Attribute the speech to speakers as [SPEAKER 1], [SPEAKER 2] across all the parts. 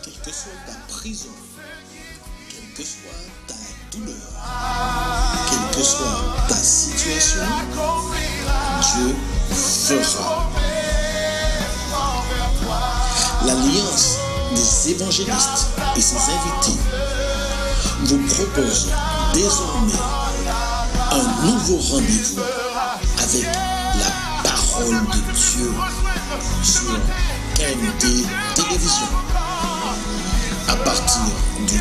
[SPEAKER 1] quelle que soit ta prison, quelle que soit ta douleur, quelle que soit ta situation, Dieu fera. L'Alliance des évangélistes et ses invités vous propose désormais un nouveau rendez-vous avec la parole de Dieu sur KMT Télévision. À partir du 17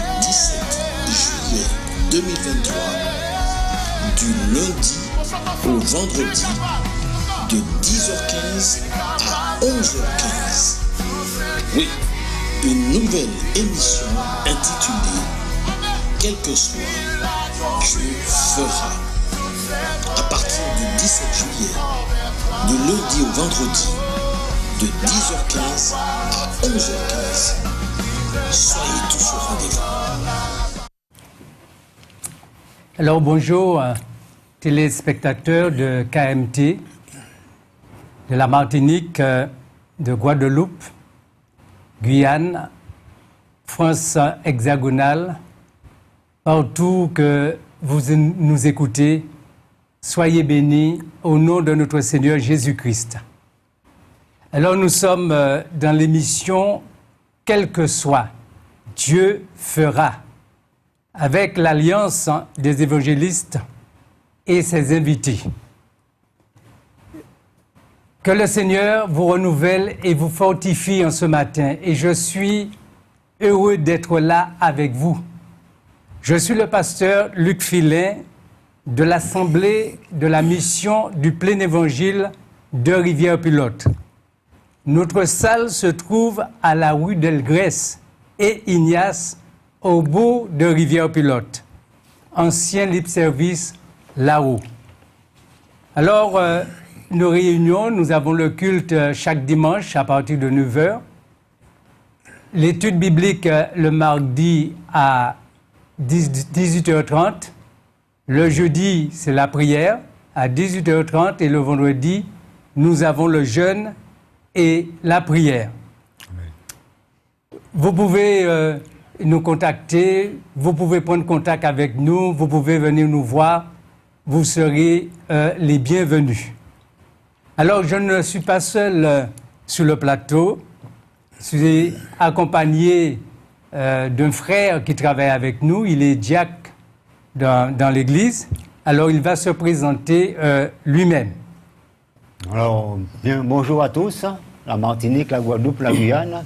[SPEAKER 1] juillet 2023, du lundi au vendredi, de 10h15 à 11h15. Oui, une nouvelle émission intitulée « Quel que soit, Dieu fera ». À partir du 17 juillet, du lundi au vendredi, de 10h15 à 11h15. Soyez tous au rendez-vous.
[SPEAKER 2] Alors bonjour, téléspectateurs de KMT, de la Martinique, de Guadeloupe, Guyane, France hexagonale, partout que vous nous écoutez, soyez bénis au nom de notre Seigneur Jésus-Christ. Alors nous sommes dans l'émission « Quel que soit, Dieu fera » avec l'Alliance des évangélistes et ses invités. Que le Seigneur vous renouvelle et vous fortifie en ce matin. Et je suis heureux d'être là avec vous. Je suis le pasteur Luc Filin de l'Assemblée de la mission du plein évangile de Rivière-Pilote. Notre salle se trouve à la rue d'Elgrès et Ignace, au bout de Rivière-Pilote, ancien libre-service Larue. Alors, nos réunions, nous avons le culte chaque dimanche à partir de 9h. L'étude biblique le mardi à 18h30. Le jeudi, c'est la prière à 18h30 et le vendredi, nous avons le jeûne et la prière. Amen. Vous pouvez nous contacter, vous pouvez prendre contact avec nous, vous pouvez venir nous voir, vous serez les bienvenus. Alors, je ne suis pas seul sur le plateau, je suis accompagné d'un frère qui travaille avec nous, il est diacre dans l'église, alors il va se présenter lui-même.
[SPEAKER 3] Alors, bien, bonjour à tous, la Martinique, la Guadeloupe, la Guyane.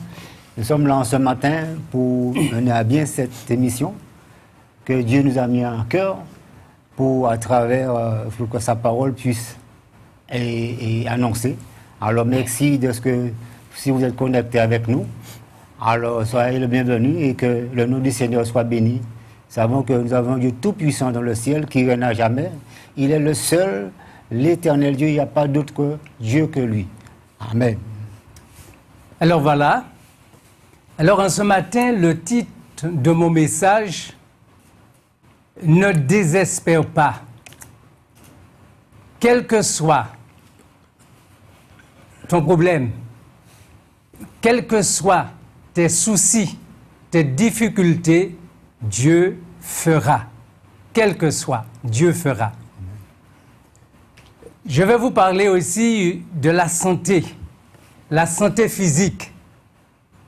[SPEAKER 3] Nous sommes là ce matin pour mener à bien cette émission que Dieu nous a mis en cœur pour, à travers, pour que sa parole puisse et annoncer. Alors, merci de ce que, si vous êtes connectés avec nous, alors soyez le bienvenu et que le nom du Seigneur soit béni. Nous savons que nous avons un Dieu tout-puissant dans le ciel qui règne à jamais. Il est le seul, l'éternel Dieu, il n'y a pas d'autre Dieu que lui. Amen.
[SPEAKER 2] Alors voilà. Alors en ce matin, le titre de mon message, « Ne désespère pas ». Quel que soit ton problème, quels que soient tes soucis, tes difficultés, Dieu fera. Quel que soit, Dieu fera. Je vais vous parler aussi de la santé physique.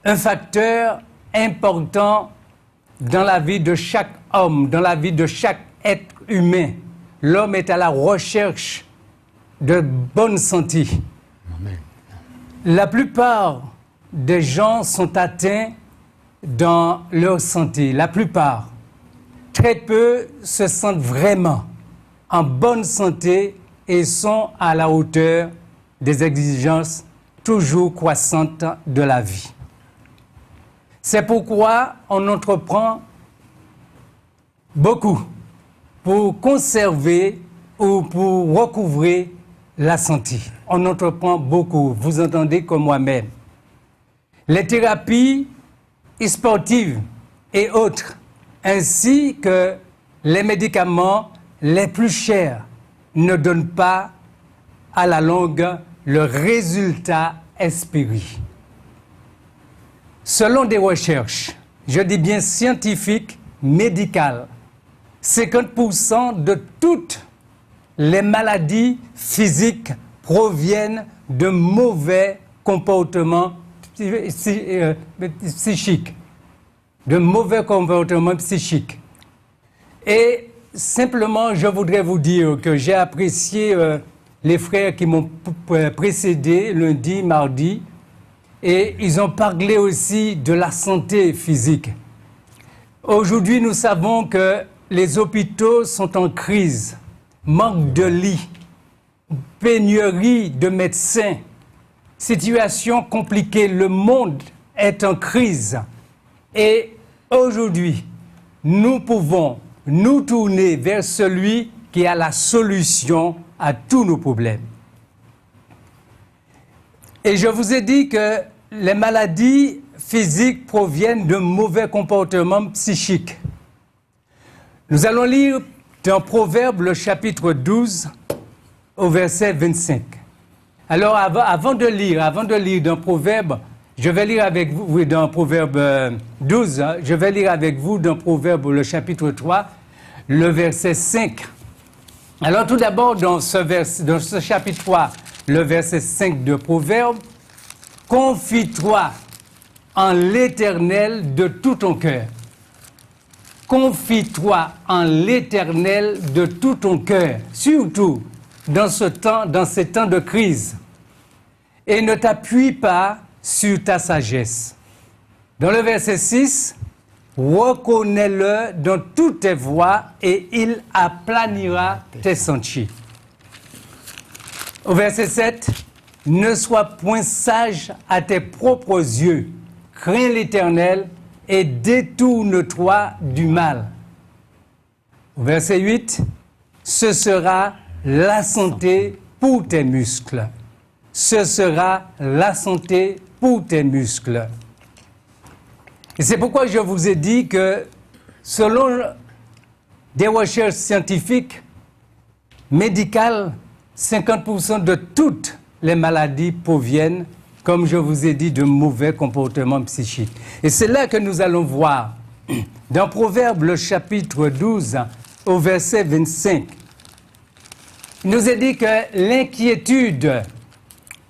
[SPEAKER 2] Un facteur important dans la vie de chaque homme, dans la vie de chaque être humain. L'homme est à la recherche de bonne santé. Amen. La plupart des gens sont atteints dans leur santé. La plupart. Très peu se sentent vraiment en bonne santé et sont à la hauteur des exigences toujours croissantes de la vie. C'est pourquoi on entreprend beaucoup pour conserver ou pour recouvrer la santé. On entreprend beaucoup, vous entendez comme moi-même. Les thérapies sportives et autres, ainsi que les médicaments les plus chers, ne donnent pas à la longue le résultat espéré. selon des recherches, je dis bien scientifiques, médicales, 50% de toutes les maladies physiques proviennent de mauvais comportements psychiques. De mauvais comportements psychiques. Et simplement, je voudrais vous dire que j'ai apprécié les frères qui m'ont précédé lundi, mardi, et ils ont parlé aussi de la santé physique. Aujourd'hui, nous savons que les hôpitaux sont en crise, manque de lits, pénurie de médecins, situation compliquée, le monde est en crise. Et aujourd'hui, nous pouvons nous tourner vers celui qui a la solution à tous nos problèmes. Et je vous ai dit que les maladies physiques proviennent de mauvais comportements psychiques. Nous allons lire dans Proverbes le chapitre 12 au verset 25. Alors avant de lire dans Proverbes, je vais lire avec vous, oui, dans Proverbe 12, je vais lire avec vous dans Proverbe le chapitre 3, le verset 5. Alors tout d'abord, dans ce chapitre 3, le verset 5 de Proverbe, « Confie-toi en l'Éternel de tout ton cœur. » Confie-toi en l'Éternel de tout ton cœur, surtout dans ces temps de crise, et ne t'appuie pas sur ta sagesse. Dans le verset 6, reconnais-le dans toutes tes voies et il aplanira tes sentiers. Au verset 7, ne sois point sage à tes propres yeux, crains l'Éternel et détourne-toi du mal. Au verset 8, ce sera la santé pour tes muscles. Ce sera la santé pour tes muscles. Et c'est pourquoi je vous ai dit que selon des recherches scientifiques, médicales, 50% de toutes les maladies proviennent, comme je vous ai dit, de mauvais comportements psychiques. Et c'est là que nous allons voir, dans Proverbes, le chapitre 12, au verset 25, il nous est dit que l'inquiétude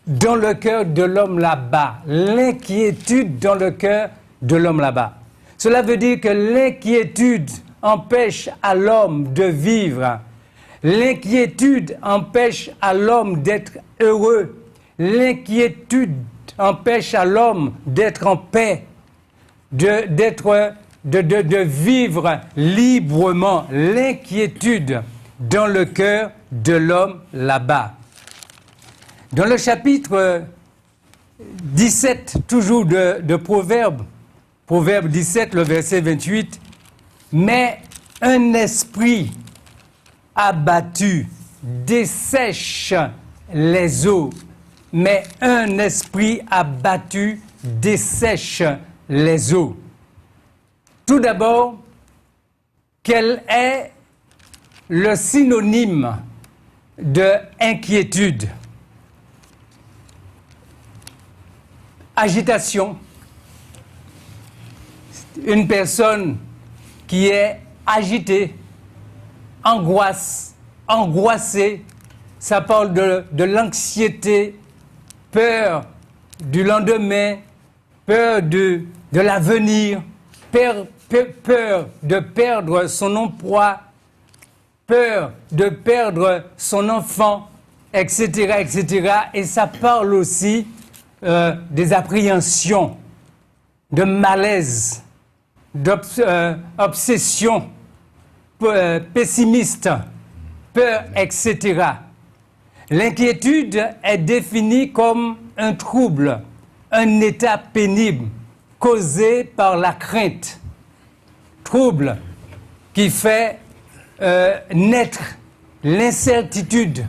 [SPEAKER 2] dans le cœur de l'homme là-bas, l'inquiétude dans le cœur de l'homme là-bas. Cela veut dire que l'inquiétude empêche à l'homme de vivre. L'inquiétude empêche à l'homme d'être heureux. L'inquiétude empêche à l'homme d'être en paix, de vivre librement. L'inquiétude dans le cœur de l'homme là-bas. Dans le chapitre 17, toujours de Proverbes, Proverbe 17, le verset 28, « Mais un esprit abattu dessèche les eaux. Mais un esprit abattu dessèche les eaux. » Tout d'abord, quel est le synonyme de inquiétude? Agitation. Une personne qui est agitée, angoissée, ça parle de l'anxiété, peur du lendemain, peur de l'avenir, peur de perdre son emploi, peur de perdre son enfant, etc., etc. Et ça parle aussi des appréhensions, de malaise, d'obsession, pessimiste, peur, etc. L'inquiétude est définie comme un trouble, un état pénible causé par la crainte. Trouble qui fait naître l'incertitude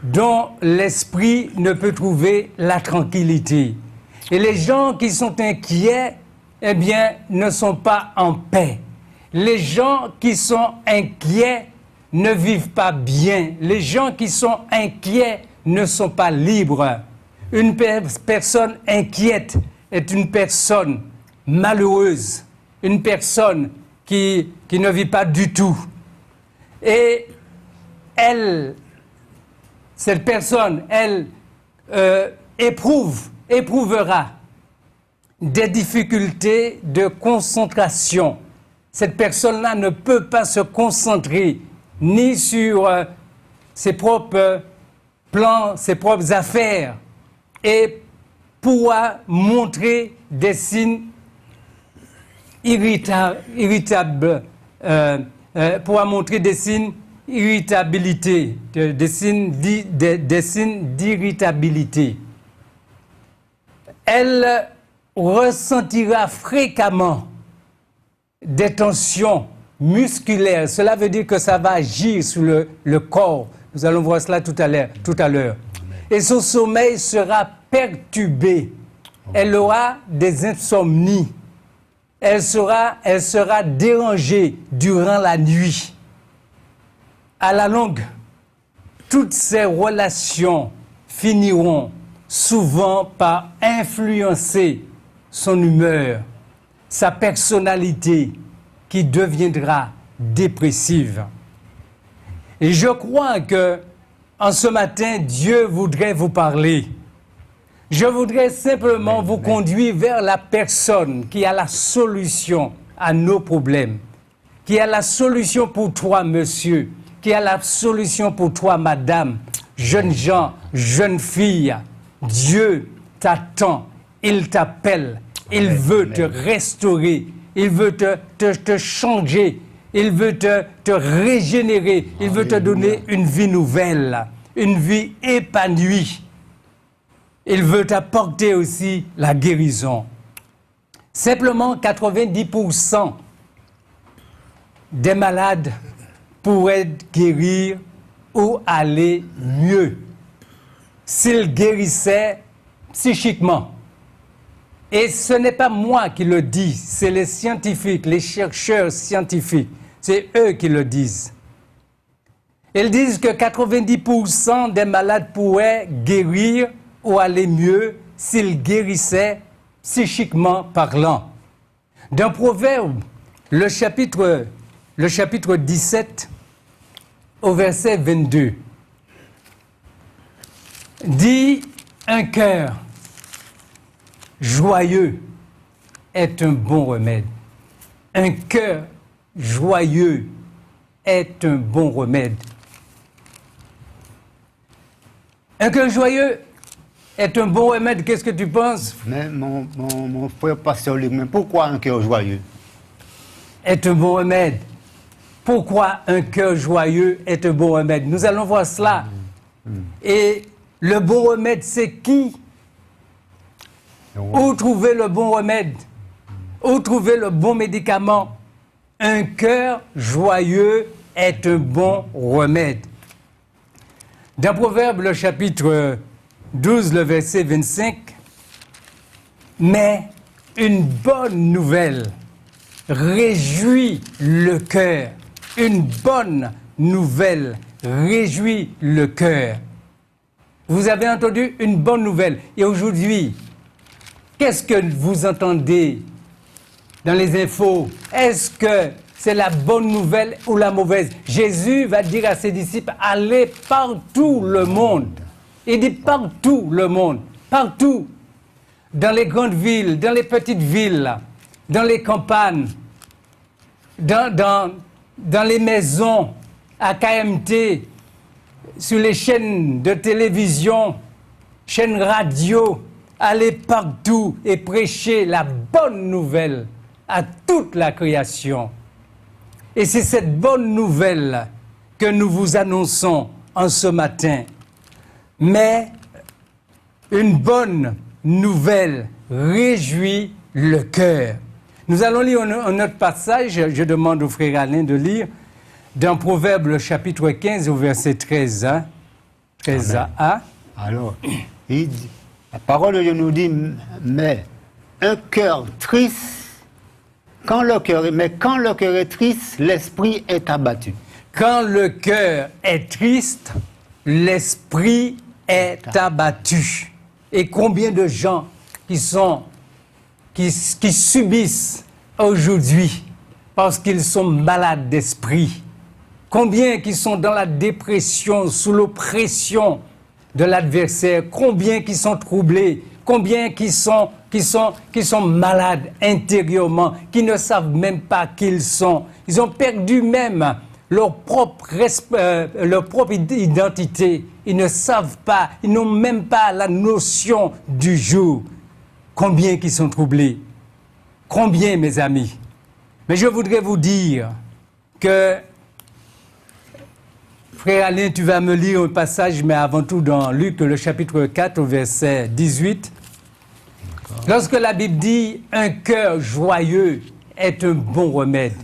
[SPEAKER 2] dont l'esprit ne peut trouver la tranquillité. Et les gens qui sont inquiets, eh bien, ne sont pas en paix. Les gens qui sont inquiets ne vivent pas bien. Les gens qui sont inquiets ne sont pas libres. Une personne inquiète est une personne malheureuse, une personne qui ne vit pas du tout. Et cette personne, elle éprouvera des difficultés de concentration. Cette personne-là ne peut pas se concentrer ni sur ses propres plans, ses propres affaires, et pourra montrer des signes pourra montrer des signes d'irritabilité, des signes d'irritabilité. Elle ressentira fréquemment des tensions musculaires. Cela veut dire que ça va agir sur le corps. Nous allons voir cela tout à l'heure. Et son sommeil sera perturbé. Elle aura des insomnies. Elle sera dérangée durant la nuit. À la longue, toutes ces relations finiront souvent par influencer son humeur, sa personnalité qui deviendra dépressive. Et je crois que en ce matin, Dieu voudrait vous parler. Je voudrais simplement vous conduire vers la personne qui a la solution à nos problèmes, qui a la solution pour toi, monsieur, qui a la solution pour toi, madame, jeunes gens, jeunes filles. Dieu t'attend, il t'appelle, il veut te restaurer, il veut te changer, il veut te régénérer, il veut te donner une vie nouvelle, une vie épanouie. Il veut t'apporter aussi la guérison. Simplement 90% des malades pourraient guérir ou aller mieux s'ils guérissaient psychiquement. Et ce n'est pas moi qui le dis, c'est les scientifiques, les chercheurs scientifiques. C'est eux qui le disent. Ils disent que 90% des malades pourraient guérir ou aller mieux s'ils guérissaient psychiquement parlant. Dans Proverbe, le chapitre 17, au verset 22, dit « Un cœur joyeux est un bon remède. » Un cœur joyeux est un bon remède. Un cœur joyeux est un bon remède. Qu'est-ce que tu penses?
[SPEAKER 3] Mais mon frère pasteur Luc, mais pourquoi un cœur joyeux?
[SPEAKER 2] Est un bon remède. Pourquoi un cœur joyeux est un bon remède? Nous allons voir cela. Et le bon remède, c'est qui? Où trouver le bon remède? Où trouver le bon médicament? Un cœur joyeux est un bon remède. Dans Proverbe, le chapitre 12, le verset 25, mais une bonne nouvelle réjouit le cœur. Une bonne nouvelle réjouit le cœur. Vous avez entendu une bonne nouvelle. Et aujourd'hui, qu'est-ce que vous entendez dans les infos? Est-ce que c'est la bonne nouvelle ou la mauvaise? Jésus va dire à ses disciples, allez partout le monde. Il dit partout le monde, partout. Dans les grandes villes, dans les petites villes, dans les campagnes, dans les maisons, à KMT, sur les chaînes de télévision, chaînes radio, allez partout et prêcher la bonne nouvelle à toute la création. Et c'est cette bonne nouvelle que nous vous annonçons en ce matin. Mais une bonne nouvelle réjouit le cœur. Nous allons lire un autre passage, je demande au frère Alain de lire, dans Proverbe, le chapitre 15, au verset 13. 13a.
[SPEAKER 3] Alors, la parole de Dieu nous dit, mais un cœur triste, quand le cœur est triste, l'esprit est abattu.
[SPEAKER 2] Quand le cœur est triste, l'esprit est abattu. Et combien de gens qui sont qui subissent aujourd'hui parce qu'ils sont malades d'esprit? Combien qui sont dans la dépression, sous l'oppression de l'adversaire? Combien qui sont troublés? Combien qui sont malades intérieurement, qui ne savent même pas qui ils sont? Ils ont perdu même leur propre identité. Ils ne savent pas, ils n'ont même pas la notion du jour. Combien qui sont troublés? Combien, mes amis? Mais je voudrais vous dire que, frère Alain, tu vas me lire un passage, mais avant tout dans Luc, le chapitre 4, au verset 18. Lorsque la Bible dit « un cœur joyeux est un bon remède »,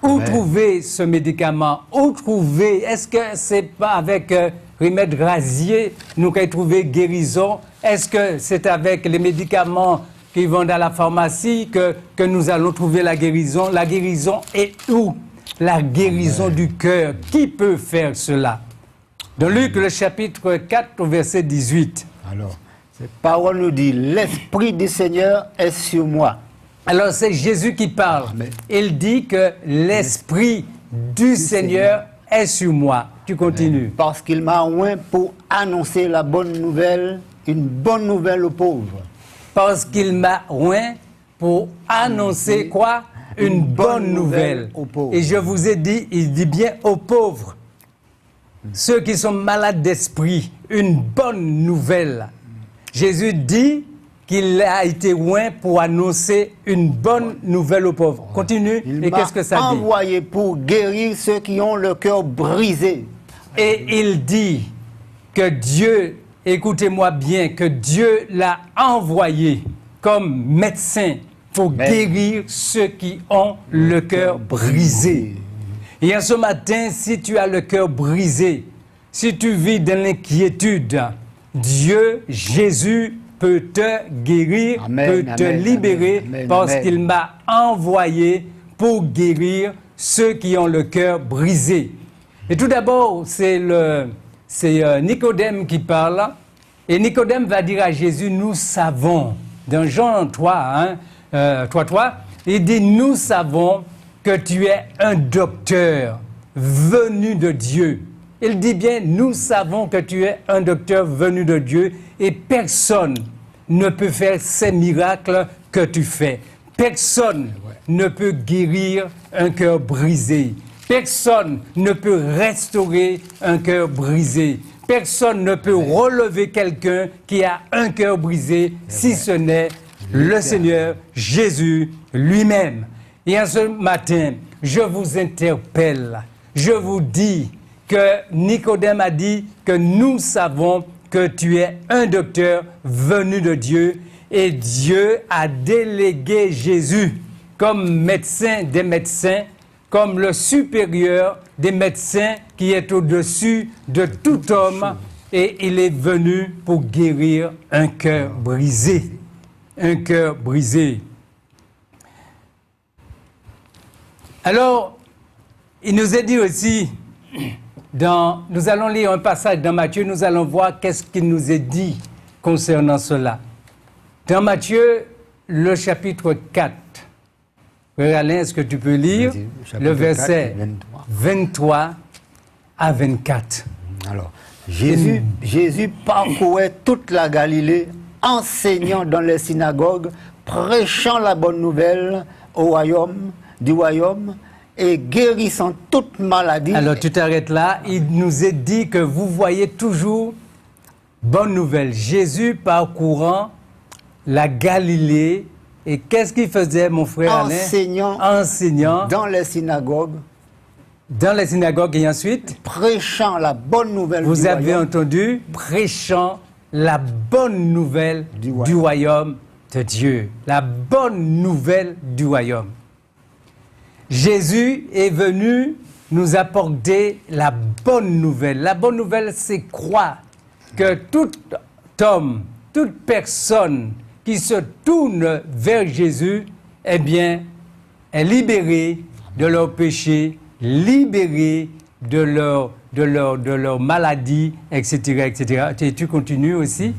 [SPEAKER 2] où trouver ce médicament? Où trouver? Est-ce que c'est pas avec remède rasier nous qu'avons trouvé guérison? Est-ce que c'est avec les médicaments qui vont dans la pharmacie que nous allons trouver la guérison? La guérison est où? La guérison du cœur. Qui peut faire cela? Dans Luc, le chapitre 4, au verset 18.
[SPEAKER 3] Alors, cette parole nous dit, l'Esprit du Seigneur est sur moi.
[SPEAKER 2] Alors, c'est Jésus qui parle.
[SPEAKER 3] Amen.
[SPEAKER 2] Il dit que l'Esprit du Seigneur est sur moi. Tu continues.
[SPEAKER 3] Parce qu'il m'a oint pour annoncer la bonne nouvelle, une bonne nouvelle aux pauvres.
[SPEAKER 2] Parce qu'il m'a oint pour annoncer quoi? Une bonne nouvelle
[SPEAKER 3] aux pauvres.
[SPEAKER 2] Et je vous ai dit, il dit bien aux pauvres, ceux qui sont malades d'esprit, une bonne nouvelle. Jésus dit qu'il a été oint pour annoncer une bonne nouvelle aux pauvres. Continue,
[SPEAKER 3] Il
[SPEAKER 2] et
[SPEAKER 3] m'a
[SPEAKER 2] qu'est-ce que ça dit?
[SPEAKER 3] envoyé pour guérir ceux qui ont le cœur brisé.
[SPEAKER 2] Et il dit que Dieu, écoutez-moi bien, que Dieu l'a envoyé comme médecin pour guérir ceux qui ont le cœur brisé. Et en ce matin, si tu as le cœur brisé, si tu vis dans l'inquiétude, Dieu, Jésus, peut te guérir, peut te libérer, parce qu'il m'a envoyé pour guérir ceux qui ont le cœur brisé. Et tout d'abord, c'est Nicodème qui parle. Et Nicodème va dire à Jésus, nous savons, dans Jean 3, 3, il dit, nous savons que tu es un docteur venu de Dieu. Il dit bien, nous savons que tu es un docteur venu de Dieu et personne ne peut faire ces miracles que tu fais. Personne ne peut guérir un cœur brisé. Personne ne peut restaurer un cœur brisé. Personne ne peut relever quelqu'un qui a un cœur brisé, si ce n'est le Seigneur Jésus lui-même. Et en ce matin, je vous interpelle, je vous dis que Nicodème a dit que nous savons que tu es un docteur venu de Dieu et Dieu a délégué Jésus comme médecin des médecins, comme le supérieur des médecins qui est au-dessus de tout homme et il est venu pour guérir un cœur brisé. Un cœur brisé. Alors, il nous est dit aussi, nous allons lire un passage dans Matthieu, nous allons voir qu'est-ce qu'il nous est dit concernant cela. Dans Matthieu, le chapitre 4, Frère Alain, est-ce que tu peux lire le verset 23 à 24?
[SPEAKER 3] Alors, Jésus parcourait toute la Galilée, enseignant dans les synagogues, prêchant la bonne nouvelle du royaume et guérissant toute maladie.
[SPEAKER 2] Alors tu t'arrêtes là, il nous est dit que vous voyez toujours, bonne nouvelle, Jésus parcourant la Galilée, et qu'est-ce qu'il faisait, mon frère Alain? Enseignant
[SPEAKER 3] dans les synagogues.
[SPEAKER 2] Dans les synagogues et ensuite?
[SPEAKER 3] Prêchant la bonne nouvelle
[SPEAKER 2] Vous avez entendu? Prêchant la bonne nouvelle du royaume de Dieu. La bonne nouvelle du royaume. Jésus est venu nous apporter la bonne nouvelle. La bonne nouvelle, c'est croire que tout homme, toute personne qui se tourne vers Jésus, eh bien, est libéré de leurs péchés, libéré de leur maladie, etc., etc. Et tu continues aussi?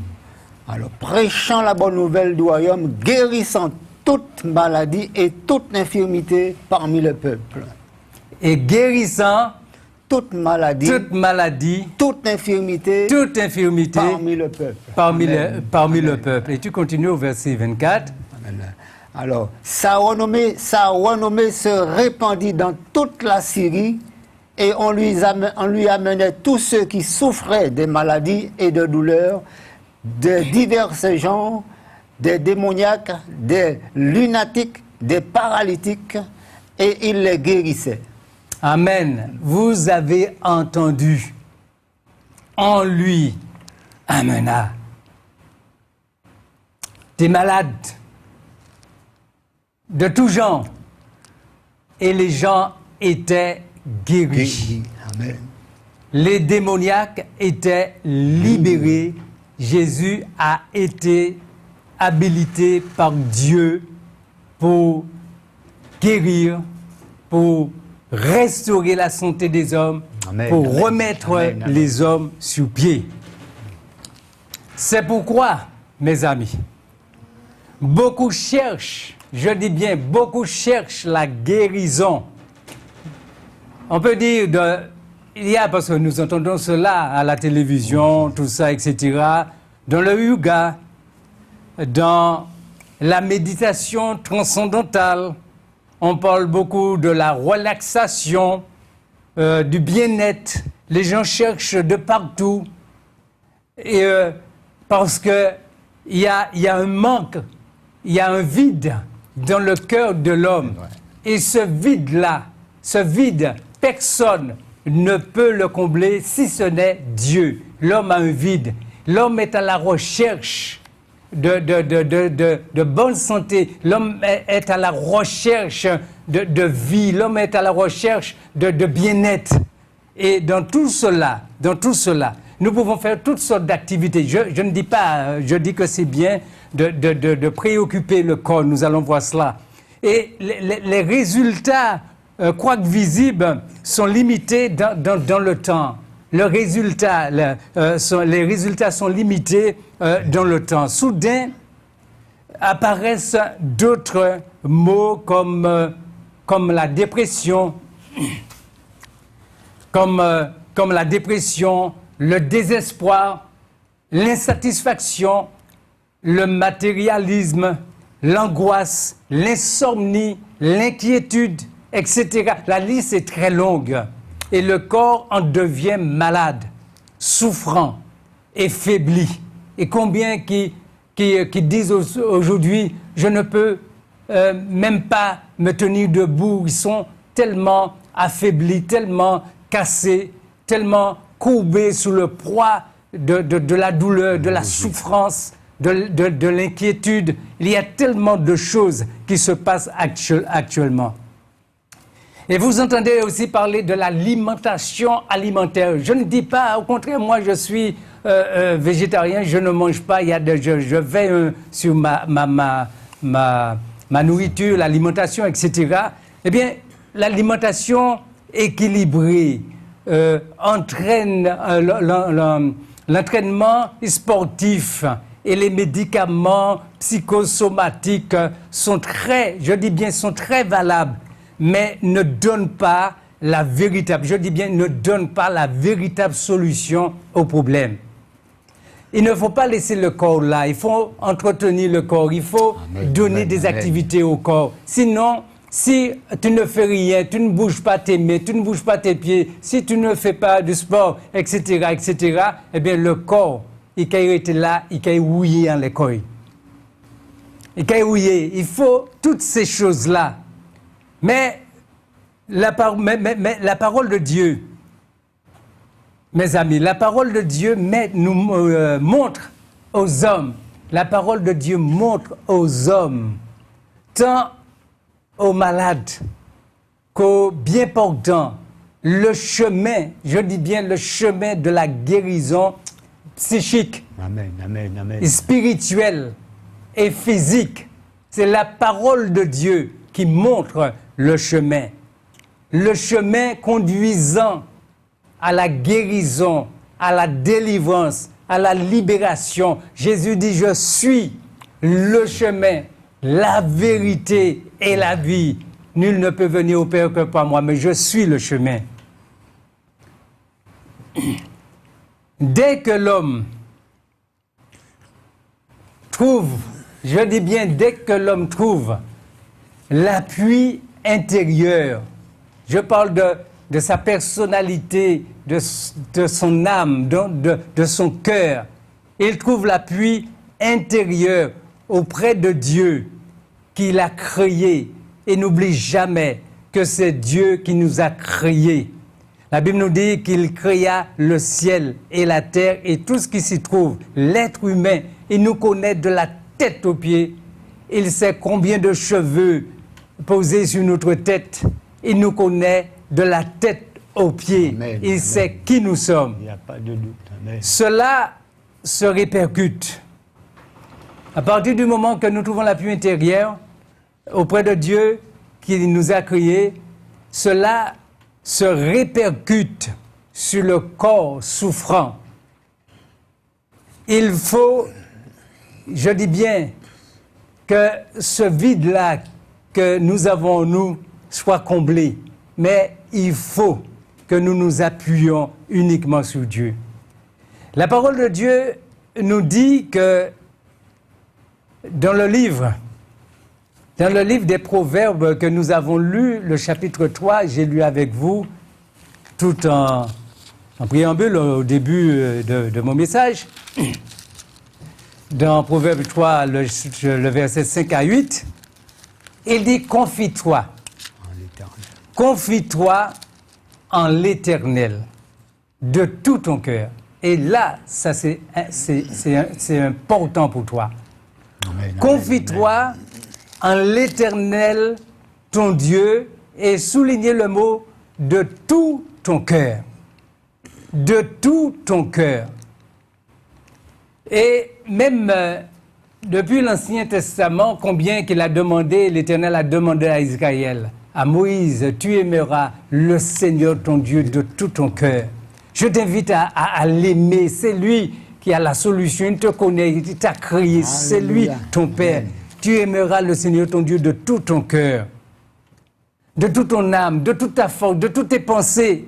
[SPEAKER 3] Alors, prêchant la bonne nouvelle du royaume, guérissant toute maladie et toute infirmité parmi le peuple.
[SPEAKER 2] Et guérissant
[SPEAKER 3] Toute maladie, toute infirmité parmi le peuple.
[SPEAKER 2] Parmi le peuple. Et tu continues au verset 24.
[SPEAKER 3] Alors, sa renommée se répandit dans toute la Syrie et on lui amenait tous ceux qui souffraient des maladies et de douleurs, de divers genres, des démoniaques, des lunatiques, des paralytiques, et il les guérissait.
[SPEAKER 2] Amen. Vous avez entendu. En lui amena des malades de tout genre. Et les gens étaient guéris.
[SPEAKER 3] Amen.
[SPEAKER 2] Les démoniaques étaient libérés. Jésus a été habilité par Dieu pour guérir, pour restaurer la santé des hommes,
[SPEAKER 3] Amen,
[SPEAKER 2] pour
[SPEAKER 3] amen,
[SPEAKER 2] remettre
[SPEAKER 3] amen, amen.
[SPEAKER 2] les hommes sur pied. C'est pourquoi, mes amis, beaucoup cherchent, je dis bien, beaucoup cherchent la guérison. On peut dire, parce que nous entendons cela à la télévision, tout ça, etc., dans le yoga, dans la méditation transcendantale, on parle beaucoup de la relaxation, du bien-être. Les gens cherchent de partout. Et parce qu'il y a un manque, il y a un vide dans le cœur de l'homme. Et ce vide-là, personne ne peut le combler si ce n'est Dieu. L'homme a un vide. L'homme est à la recherche de bonne santé. L'homme est à la recherche de vie. L'homme est à la recherche de bien-être. Et dans tout cela, nous pouvons faire toutes sortes d'activités. Je ne dis pas, je dis que c'est bien de préoccuper le corps. Nous allons voir cela. Et les résultats, quoique visibles, sont limités dans le temps. Les résultats sont limités dans le temps. Soudain, apparaissent d'autres mots comme la dépression, comme la dépression, le désespoir, l'insatisfaction, le matérialisme, l'angoisse, l'insomnie, l'inquiétude, etc. La liste est très longue. Et le corps en devient malade, souffrant et faibli. Et combien qui disent aujourd'hui, je ne peux même pas me tenir debout. Ils sont tellement affaiblis, tellement cassés, tellement courbés sous le poids de la douleur, de la souffrance, de l'inquiétude. Il y a tellement de choses qui se passent actuellement. Et vous entendez aussi parler de l'alimentation alimentaire. Je ne dis pas, au contraire, moi je suis végétarien, je ne mange pas, je veille sur ma nourriture, l'alimentation, etc. Eh bien, l'alimentation équilibrée entraîne l'entraînement sportif et les médicaments psychosomatiques sont très valables, mais ne donnent pas la véritable solution au problème. Il ne faut pas laisser le corps là, il faut entretenir le corps, il faut donner des activités au corps. Sinon, si tu ne fais rien, tu ne bouges pas tes mains, tu ne bouges pas tes pieds, si tu ne fais pas de sport, etc., eh bien le corps, il peut être là, il peut ouiller en l'école. Il peut ouiller, il faut toutes ces choses-là. Mais la parole de Dieu, mes amis, la parole de Dieu nous montre aux hommes, la parole de Dieu montre aux hommes, tant aux malades qu'aux bien portants, le chemin, je dis bien le chemin de la guérison psychique, et spirituelle et physique. C'est la parole de Dieu qui montre le chemin conduisant à la guérison, à la délivrance, à la libération. Jésus dit, je suis le chemin, la vérité et la vie. Nul ne peut venir au Père que par moi, mais je suis le chemin. Dès que l'homme trouve, je dis bien dès que l'homme trouve l'appui intérieur, je parle de sa personnalité, de son âme, de son cœur, il trouve l'appui intérieur auprès de Dieu qui l'a créé. Et n'oublie jamais que c'est Dieu qui nous a créés. La Bible nous dit qu'il créa le ciel et la terre et tout ce qui s'y trouve. L'être humain, il nous connaît de la tête aux pieds. Il sait combien de cheveux posés sur notre tête. Il nous connaît de la tête aux pieds.
[SPEAKER 3] Amen.
[SPEAKER 2] Il sait qui nous sommes.
[SPEAKER 3] Il n'y a pas de doute. Amen.
[SPEAKER 2] Cela se répercute. À partir du moment que nous trouvons l'appui intérieur auprès de Dieu qui nous a créés, cela se répercute sur le corps souffrant. Il faut, je dis bien, que ce vide-là que nous avons en nous soit comblé. Mais il faut que nous nous appuyions uniquement sur Dieu. La parole de Dieu nous dit que dans le livre des Proverbes que nous avons lu, le chapitre 3, j'ai lu avec vous, tout en préambule au début de mon message. Dans Proverbe 3, le verset 5 à 8, il dit « Confie-toi, confie-toi en l'Éternel de tout ton cœur. » Et là, ça c'est important pour toi.
[SPEAKER 3] Amen.
[SPEAKER 2] Confie-toi en l'Éternel, ton Dieu, et soulignez le mot « de tout ton cœur ». De tout ton cœur. Et même depuis l'Ancien Testament, combien qu'il a demandé, l'Éternel a demandé à Israël, à Moïse, tu aimeras le Seigneur ton Dieu de tout ton cœur. Je t'invite à l'aimer, c'est lui qui a la solution, il te connaît, il t'a créé, c'est lui ton Père. Amen. Tu aimeras le Seigneur ton Dieu de tout ton cœur, de toute ton âme, de toute ta force, de toutes tes pensées.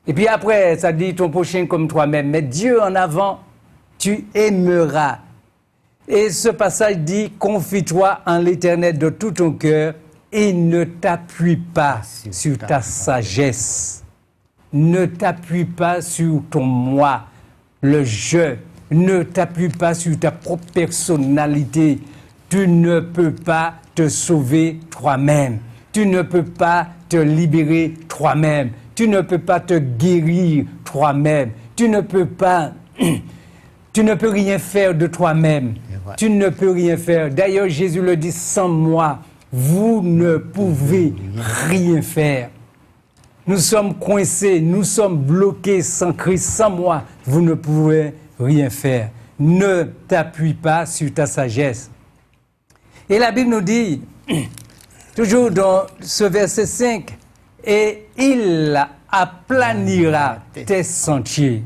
[SPEAKER 2] Et puis après, ça dit ton prochain comme toi-même. Mais Dieu en avant, tu aimeras. Et ce passage dit, confie-toi en l'Éternel de tout ton cœur et ne t'appuie pas sur ta sagesse. Ne t'appuie pas sur ton moi, le je. Ne t'appuie pas sur ta propre personnalité. Tu ne peux pas te sauver toi-même. Tu ne peux pas te libérer toi-même. Tu ne peux pas te guérir toi-même. Tu ne peux pas... Tu ne peux rien faire de toi-même. Tu ne peux rien faire. D'ailleurs, Jésus le dit, sans moi, vous ne pouvez rien faire. Nous sommes coincés, nous sommes bloqués sans Christ. Sans moi, vous ne pouvez rien faire. Ne t'appuie pas sur ta sagesse. Et la Bible nous dit, toujours dans ce verset 5, et il aplanira tes sentiers.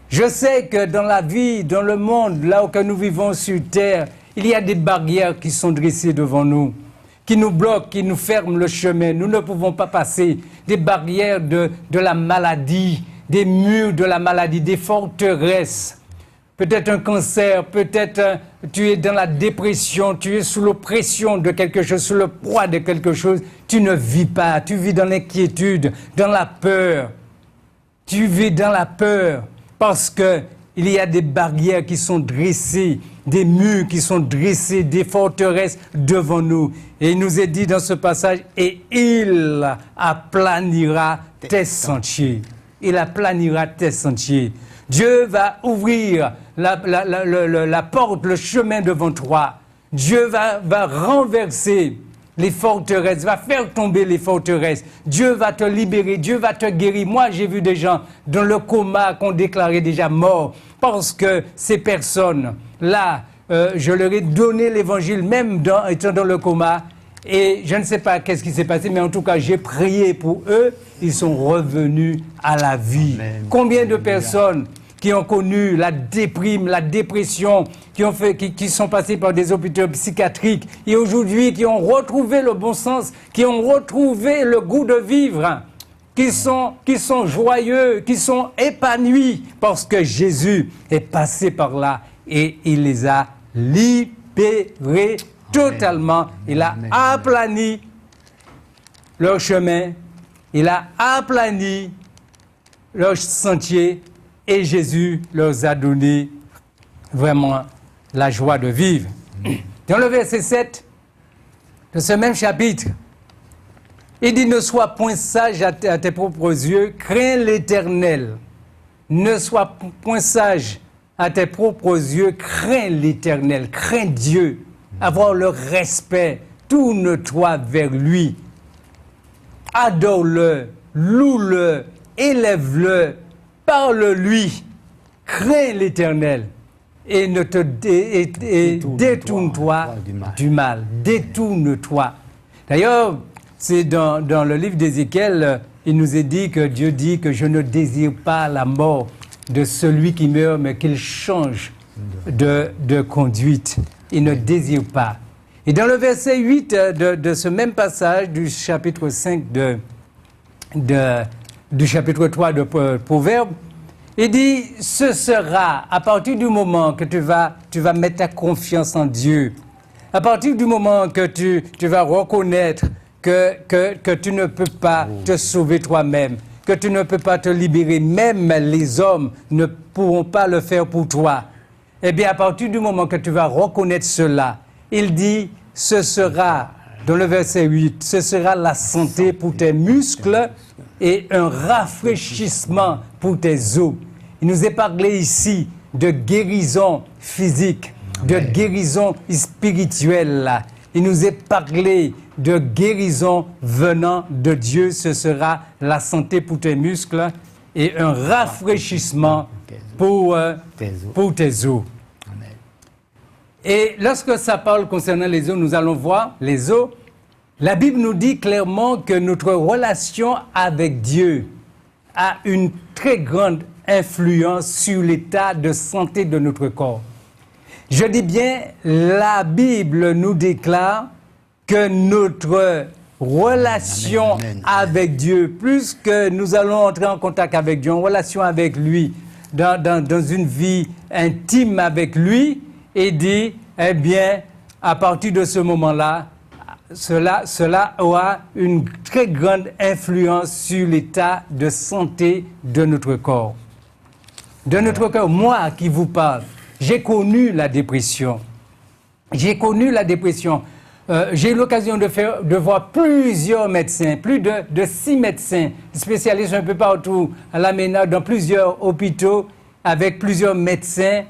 [SPEAKER 2] Je sais que dans la vie, dans le monde, là où nous vivons sur terre, il y a des barrières qui sont dressées devant nous, qui nous bloquent, qui nous ferment le chemin. Nous ne pouvons pas passer. Des barrières de la maladie, des murs de la maladie, des forteresses. Peut-être un cancer, peut-être tu es dans la dépression, tu es sous l'oppression de quelque chose, sous le poids de quelque chose. Tu ne vis pas, tu vis dans l'inquiétude, dans la peur. Tu vis dans la peur. Parce qu'il y a des barrières qui sont dressées, des murs qui sont dressés, des forteresses devant nous. Et il nous est dit dans ce passage, et il aplanira tes sentiers. Il aplanira tes sentiers. Dieu va ouvrir la porte, le chemin devant toi. Dieu va renverser les forteresses, va faire tomber les forteresses. Dieu va te libérer, Dieu va te guérir. Moi, j'ai vu des gens dans le coma qu'on déclarait déjà morts parce que ces personnes-là, je leur ai donné l'évangile, même étant dans le coma. Et je ne sais pas qu'est-ce qui s'est passé, mais en tout cas, j'ai prié pour eux. Ils sont revenus à la vie. Amen. Combien de personnes qui ont connu la déprime, la dépression, qui sont passés par des hôpitaux psychiatriques et aujourd'hui qui ont retrouvé le bon sens, qui ont retrouvé le goût de vivre, qui sont joyeux, qui sont épanouis parce que Jésus est passé par là et il les a libérés totalement. Il a aplani leur chemin, il a aplani leur sentier et Jésus leur a donné vraiment la joie de vivre. Dans le verset 7 de ce même chapitre, il dit « Ne sois point sage à tes propres yeux, crains l'Éternel. » Ne sois point sage à tes propres yeux, crains l'Éternel, crains Dieu, avoir le respect, tourne-toi vers lui. Adore-le, loue-le, élève-le, parle-lui, crains l'Éternel et détourne-toi du mal. Détourne-toi. D'ailleurs, c'est dans le livre d'Ézéchiel, il nous est dit que Dieu dit que je ne désire pas la mort de celui qui meurt, mais qu'il change de conduite. Il ne désire pas. Et dans le verset 8 de ce même passage du chapitre 5 du chapitre 3 de Proverbes, il dit, ce sera à partir du moment que tu vas mettre ta confiance en Dieu, à partir du moment que tu vas reconnaître que tu ne peux pas te sauver toi-même, que tu ne peux pas te libérer, même les hommes ne pourront pas le faire pour toi. Eh bien, à partir du moment que tu vas reconnaître cela, il dit, ce sera, dans le verset 8, ce sera la santé pour tes muscles et un rafraîchissement pour tes os. Il nous est parlé ici de guérison physique, de guérison spirituelle. Il nous est parlé de guérison venant de Dieu. Ce sera la santé pour tes muscles et un rafraîchissement pour tes os. Et lorsque ça parle concernant les os, nous allons voir les os. La Bible nous dit clairement que notre relation avec Dieu a une très grande influence sur l'état de santé de notre corps. Je dis bien, la Bible nous déclare que notre relation avec Dieu, plus que nous allons entrer en contact avec Dieu, en relation avec lui, dans une vie intime avec lui, et dit, eh bien, à partir de ce moment-là, cela aura une très grande influence sur l'état de santé de notre corps. De notre corps, moi qui vous parle, j'ai connu la dépression. J'ai connu la dépression. J'ai eu l'occasion de voir plusieurs médecins, plus de 6 médecins spécialistes un peu partout à la MENA, dans plusieurs hôpitaux, avec plusieurs médecins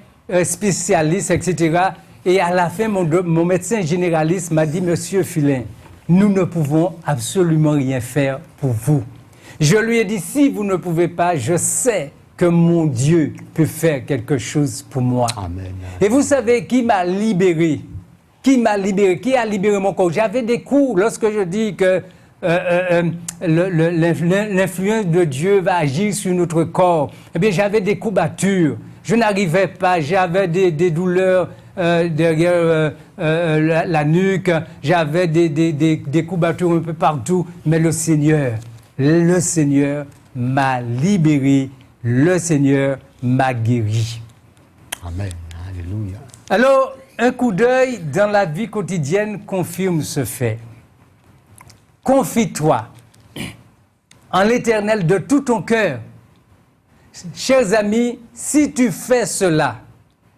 [SPEAKER 2] spécialistes, etc. Et à la fin, mon médecin généraliste m'a dit, Monsieur Filin, nous ne pouvons absolument rien faire pour vous. Je lui ai dit, si vous ne pouvez pas, je sais que mon Dieu peut faire quelque chose pour moi. Amen. Et vous savez qui m'a libéré? Qui m'a libéré? Qui a libéré mon corps? J'avais des coups lorsque je dis que l'influence de Dieu va agir sur notre corps. Eh bien, j'avais des courbatures. Je n'arrivais pas. J'avais des douleurs derrière la nuque. J'avais des courbatures un peu partout. Mais le Seigneur m'a libéré. Le Seigneur m'a guéri.
[SPEAKER 3] Amen. Alléluia.
[SPEAKER 2] Alors, un coup d'œil dans la vie quotidienne confirme ce fait. Confie-toi en l'Éternel de tout ton cœur. Chers amis, si tu fais cela,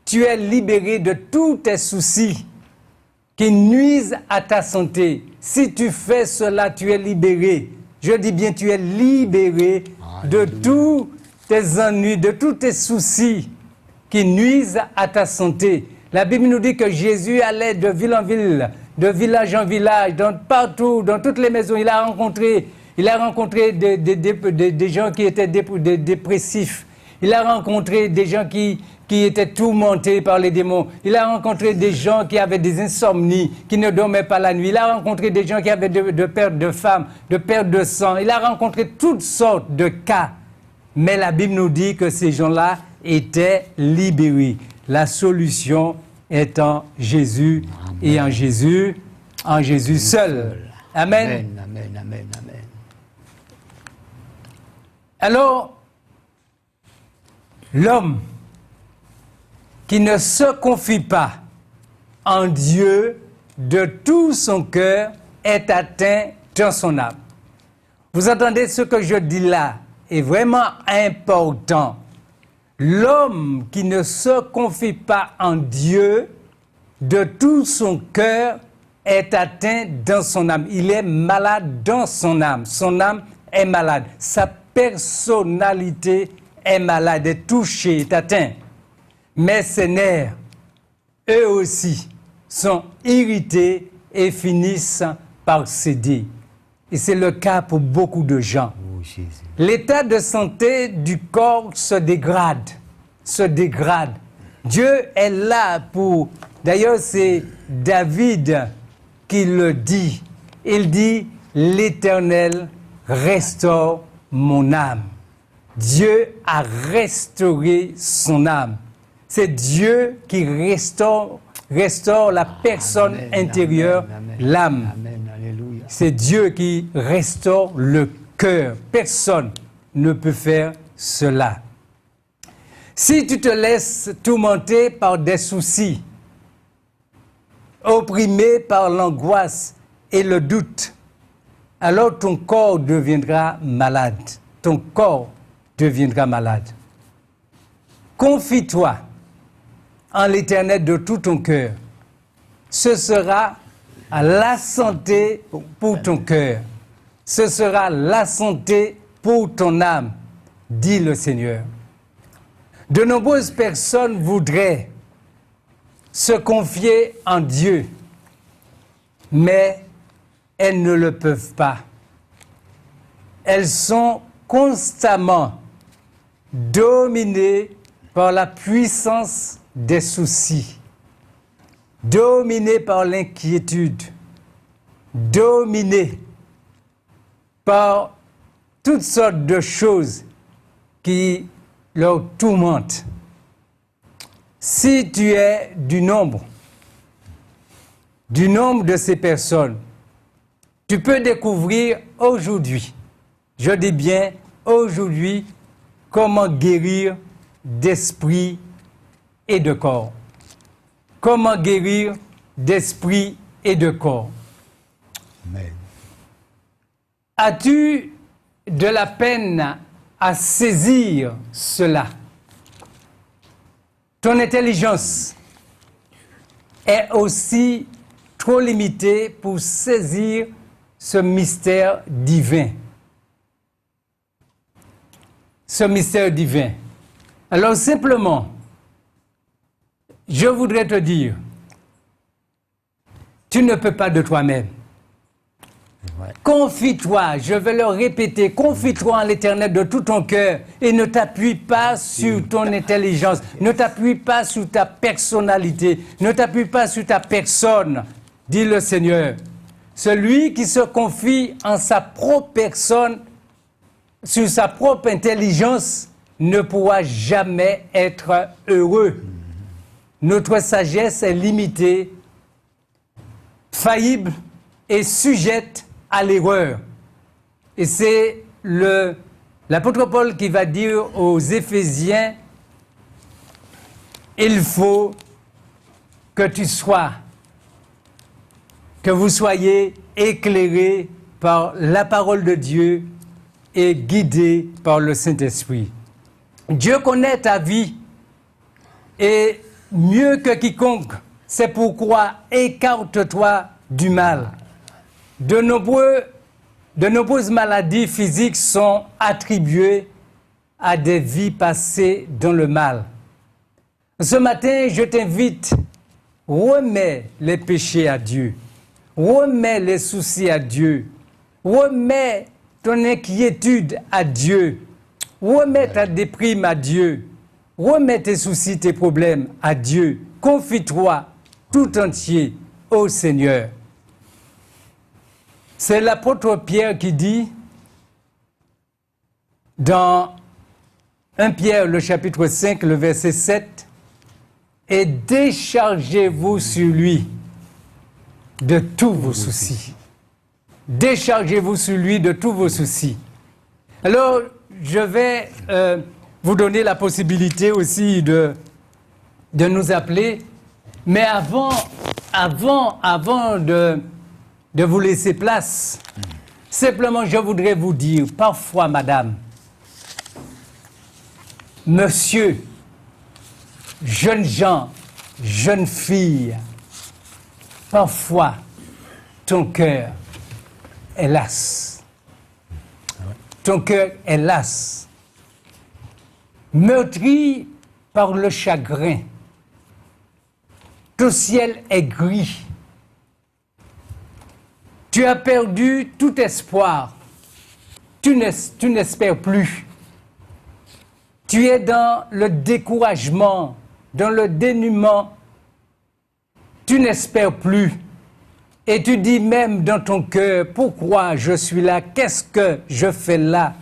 [SPEAKER 2] tu es libéré de tous tes soucis qui nuisent à ta santé. Si tu fais cela, tu es libéré. Je dis bien, tu es libéré de tous tes ennuis, de tous tes soucis qui nuisent à ta santé. La Bible nous dit que Jésus allait de ville en ville, de village en village, partout, dans toutes les maisons. Il a rencontré des gens qui étaient dépressifs. Il a rencontré des gens qui étaient tourmentés par les démons. Il a rencontré des gens qui avaient des insomnies, qui ne dormaient pas la nuit. Il a rencontré des gens qui avaient de perte de femme, de perte de sang. Il a rencontré toutes sortes de cas. Mais la Bible nous dit que ces gens-là étaient libérés. La solution est en Jésus. Amen. Et en Jésus seul. Amen.
[SPEAKER 3] Amen, amen, amen, amen.
[SPEAKER 2] Alors, l'homme qui ne se confie pas en Dieu de tout son cœur est atteint dans son âme. Vous entendez ce que je dis là est vraiment important. L'homme qui ne se confie pas en Dieu de tout son cœur est atteint dans son âme. Il est malade dans son âme. Son âme est malade. Sa personnalité est malade, est touchée, est atteinte. Mais ses nerfs, eux aussi, sont irrités et finissent par céder. Et c'est le cas pour beaucoup de gens.
[SPEAKER 3] Oh, Jésus.
[SPEAKER 2] L'état de santé du corps se dégrade. Dieu est là pour... D'ailleurs, c'est David qui le dit. Il dit, l'Éternel restaure mon âme. Dieu a restauré son âme. C'est Dieu qui restaure la personne intérieure, l'âme. C'est Dieu qui restaure le cœur. Personne ne peut faire cela. Si tu te laisses tourmenter par des soucis, opprimé par l'angoisse et le doute, alors ton corps deviendra malade. Ton corps deviendra malade. Confie-toi en l'Éternel de tout ton cœur. Ce sera la santé pour ton cœur. Ce sera la santé pour ton âme, dit le Seigneur. De nombreuses personnes voudraient se confier en Dieu, mais elles ne le peuvent pas. Elles sont constamment dominées par la puissance des soucis, dominées par l'inquiétude, dominées par toutes sortes de choses qui leur tourmentent. Si tu es du nombre de ces personnes, tu peux découvrir aujourd'hui, je dis bien aujourd'hui, comment guérir d'esprit et de corps. Comment guérir d'esprit et de corps.
[SPEAKER 3] Amen.
[SPEAKER 2] As-tu de la peine à saisir cela? Ton intelligence est aussi trop limitée pour saisir ce mystère divin. Ce mystère divin. Alors simplement, je voudrais te dire, tu ne peux pas de toi-même.
[SPEAKER 3] Ouais.
[SPEAKER 2] Confie-toi, je vais le répéter, confie-toi en l'Éternel de tout ton cœur et ne t'appuie pas sur ton intelligence, ne t'appuie pas sur ta personnalité, ne t'appuie pas sur ta personne, dit le Seigneur. Celui qui se confie en sa propre personne, sur sa propre intelligence, ne pourra jamais être heureux. Notre sagesse est limitée, faillible et sujette à l'erreur. Et c'est l'apôtre Paul qui va dire aux Éphésiens, il faut que vous soyez éclairés par la parole de Dieu et guidés par le Saint-Esprit. Dieu connaît ta vie et mieux que quiconque, c'est pourquoi écarte-toi du mal. De nombreuses maladies physiques sont attribuées à des vies passées dans le mal. Ce matin, je t'invite, remets les péchés à Dieu, remets les soucis à Dieu, remets ton inquiétude à Dieu, remets ta déprime à Dieu, remets tes soucis, tes problèmes à Dieu, confie-toi tout entier au Seigneur. C'est l'apôtre Pierre qui dit dans 1 Pierre, le chapitre 5, le verset 7, « Et déchargez-vous sur lui de tous vos soucis. » Déchargez-vous sur lui de tous vos soucis. Alors, je vais vous donner la possibilité aussi de nous appeler. Mais avant de vous laisser place, simplement je voudrais vous dire, parfois, madame, monsieur, jeunes gens, jeunes filles, parfois, ton cœur est las. Ton cœur est las. Meurtri par le chagrin. Ton ciel est gris. Tu as perdu tout espoir. Tu n'espères plus. Tu es dans le découragement, dans le dénuement. Tu n'espères plus. Et tu dis même dans ton cœur, pourquoi je suis là? Qu'est-ce que je fais là?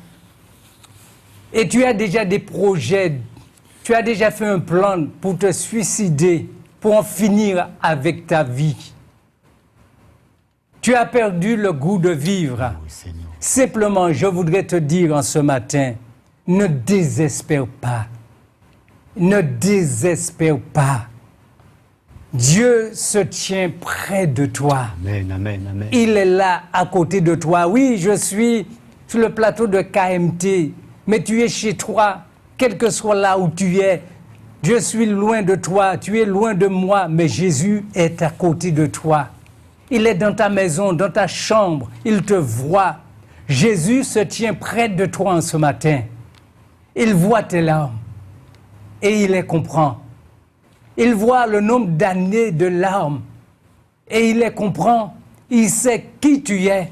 [SPEAKER 2] Et tu as déjà des projets, tu as déjà fait un plan pour te suicider, pour en finir avec ta vie. Tu as perdu le goût de vivre.
[SPEAKER 3] Oui,
[SPEAKER 2] Simplement, je voudrais te dire en ce matin, ne désespère pas. Ne désespère pas. Dieu se tient près de toi.
[SPEAKER 3] Amen, amen, amen.
[SPEAKER 2] Il est là à côté de toi. Oui, je suis sur le plateau de KMT, mais tu es chez toi, quel que soit là où tu es. Je suis loin de toi, tu es loin de moi, mais Jésus est à côté de toi. Il est dans ta maison, dans ta chambre, il te voit. Jésus se tient près de toi en ce matin. Il voit tes larmes et il les comprend. Il voit le nombre d'années de larmes et il les comprend. Il sait qui tu es,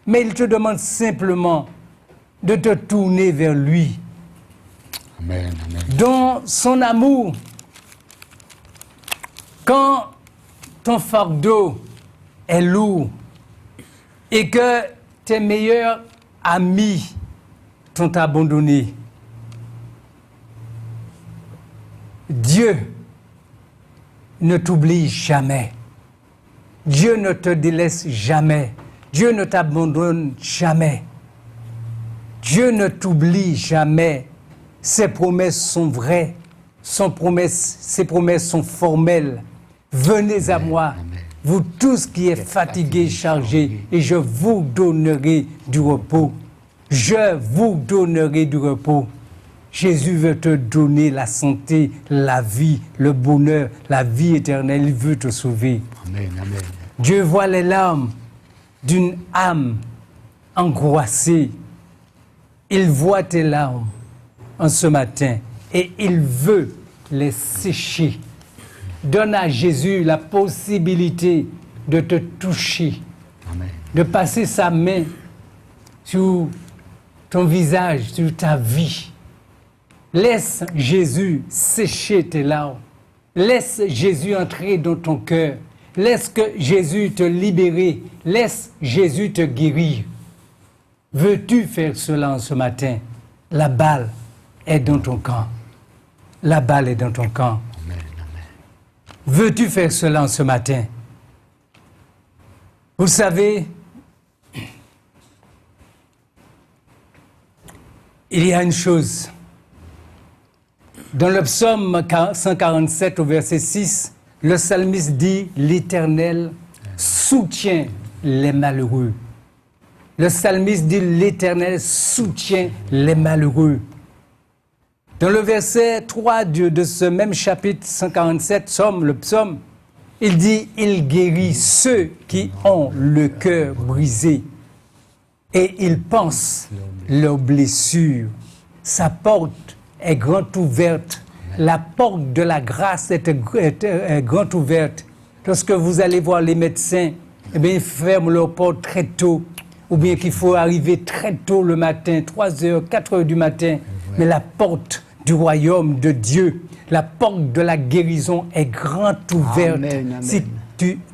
[SPEAKER 2] mais il te demande simplement de te tourner vers lui.
[SPEAKER 3] Amen, amen.
[SPEAKER 2] Dans son amour, quand ton fardeau est lourd et que tes meilleurs amis t'ont abandonné, Dieu ne t'oublie jamais. Dieu ne te délaisse jamais. Dieu ne t'abandonne jamais. Dieu ne t'oublie jamais. Ses promesses sont vraies. Ses promesses sont formelles. Venez à moi, vous tous qui êtes fatigués, chargés, et je vous donnerai du repos. Je vous donnerai du repos. Jésus veut te donner la santé, la vie, le bonheur, la vie éternelle. Il veut te sauver.
[SPEAKER 3] Amen, amen.
[SPEAKER 2] Dieu voit les larmes d'une âme angoissée. Il voit tes larmes en ce matin et il veut les sécher. Donne à Jésus la possibilité de te toucher,
[SPEAKER 3] Amen.
[SPEAKER 2] de passer sa main sur ton visage, sur ta vie. Laisse Jésus sécher tes larmes. Laisse Jésus entrer dans ton cœur. Laisse que Jésus te libérer. Laisse Jésus te guérir. Veux-tu faire cela en ce matin? La balle est dans ton camp. La balle est dans ton camp.
[SPEAKER 3] Amen, amen.
[SPEAKER 2] Veux-tu faire cela en ce matin? Vous savez, il y a une chose. Dans le psaume 147 au verset 6, le psalmiste dit « L'Éternel soutient les malheureux ». Le psalmiste dit « L'Éternel soutient les malheureux ». Dans le verset 3 de ce même chapitre 147, le psaume, il dit « Il guérit ceux qui ont le cœur brisé et il pense leurs blessures. Sa porte est grande ouverte. La porte de la grâce est grande ouverte. Lorsque vous allez voir les médecins, eh bien, ils ferment leur porte très tôt, ou bien qu'il faut arriver très tôt le matin, 3 heures, 4 heures du matin. Mais la porte du royaume de Dieu, la porte de la guérison est grande ouverte.
[SPEAKER 3] Amen, amen.
[SPEAKER 2] Si